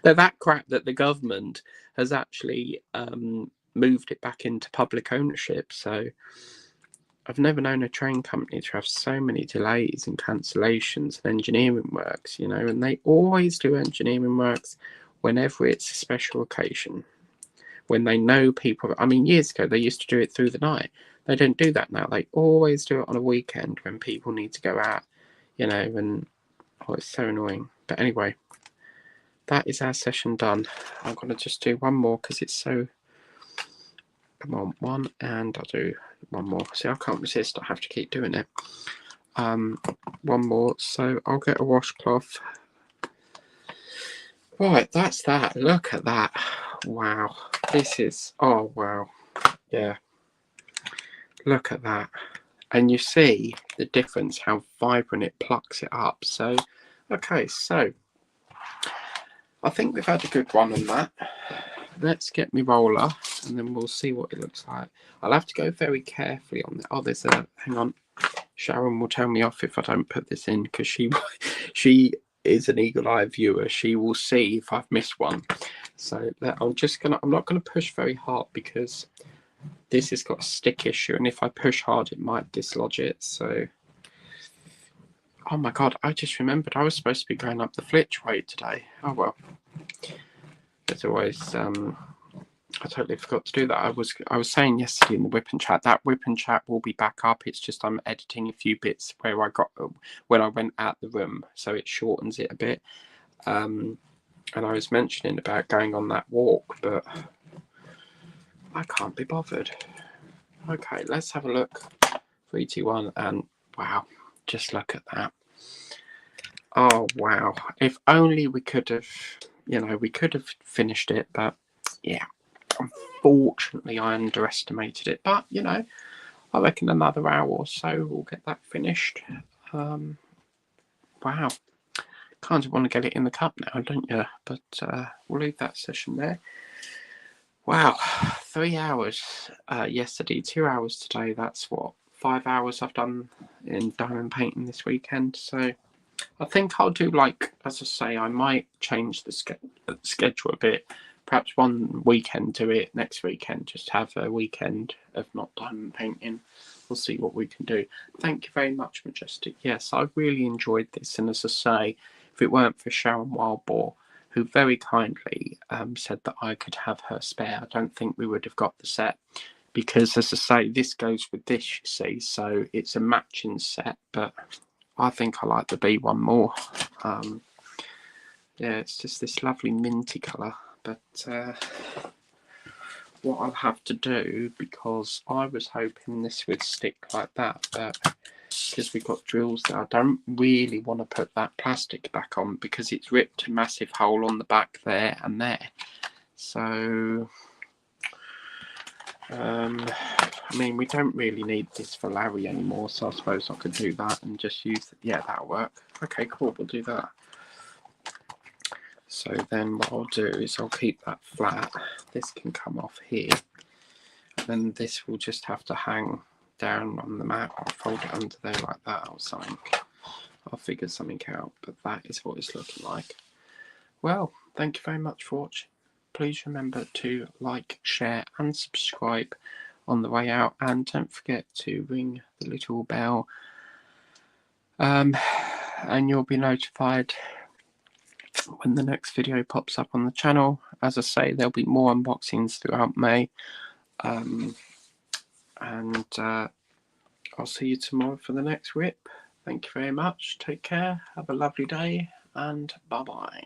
they're that crap that the government has actually moved it back into public ownership. So I've never known a train company to have so many delays and cancellations and engineering works, you know, and they always do engineering works whenever it's a special occasion, when they know people. I mean, years ago, they used to do it through the night. They don't do that now. They always do it on a weekend when people need to go out, you know, and oh, it's so annoying. But anyway, that is our session done. I'm going to just do one more because it's so... Come on, one, and I'll do one more. See, I can't resist. I have to keep doing it. One more. So I'll get a washcloth. Right, that's that. Look at that. Wow. This is... Oh, wow. Yeah. Look at that. And you see the difference, how vibrant it plucks it up. So, okay, so I think we've had a good one on that. Let's get me roller, and then we'll see what it looks like. I'll have to go very carefully on that. Oh, there's a... Hang on. Sharon will tell me off if I don't put this in, because she is an eagle-eyed viewer. She will see if I've missed one. So I'm not gonna push very hard, because this has got a stick issue, and if I push hard it might dislodge it. So, oh my god, I just remembered I was supposed to be going up the flitch weight today. Oh well. There's always I totally forgot to do that. I was saying yesterday in the whip and chat, that whip and chat will be back up. It's just I'm editing a few bits where I got when I went out the room, so it shortens it a bit. And I was mentioning about going on that walk, but I can't be bothered. Okay, let's have a look. 3, 2, 1, and wow, just look at that. Oh wow! If only we could have, you know, we could have finished it, but yeah. Unfortunately, I underestimated it, but you know, I reckon another hour or so we'll get that finished. Wow, kind of want to get it in the cup now, don't you? But we'll leave that session there. Wow, 3 hours yesterday, 2 hours today. That's what, 5 hours I've done in diamond painting this weekend. So I think I'll do, like, as I say, I might change the schedule a bit. Perhaps one weekend do it, next weekend just have a weekend of not diamond painting. We'll see what we can do. Thank you very much, Majestic. Yes, I really enjoyed this. And as I say, if it weren't for Sharon Wildboar, who very kindly said that I could have her spare, I don't think we would have got the set. Because, as I say, this goes with this, you see. So it's a matching set, but I think I like the B1 more. Yeah, it's just this lovely minty colour. But what I'll have to do, because I was hoping this would stick like that, but because we've got drills there, I don't really want to put that plastic back on, because it's ripped a massive hole on the back there and there. So, I mean, we don't really need this for Larry anymore, so I suppose I could do that and just use it. Yeah, that'll work. Okay, cool, we'll do that. So then what I'll do is I'll keep that flat. This can come off here. And then this will just have to hang down on the mat. I'll fold it under there like that or something. I'll figure something out, but that is what it's looking like. Well, thank you very much for watching. Please remember to like, share and subscribe on the way out. And don't forget to ring the little bell. And you'll be notified when the next video pops up on the channel. As I say, there'll be more unboxings throughout May. And I'll see you tomorrow for the next rip. Thank you very much. Take care. Have a lovely day. And bye-bye.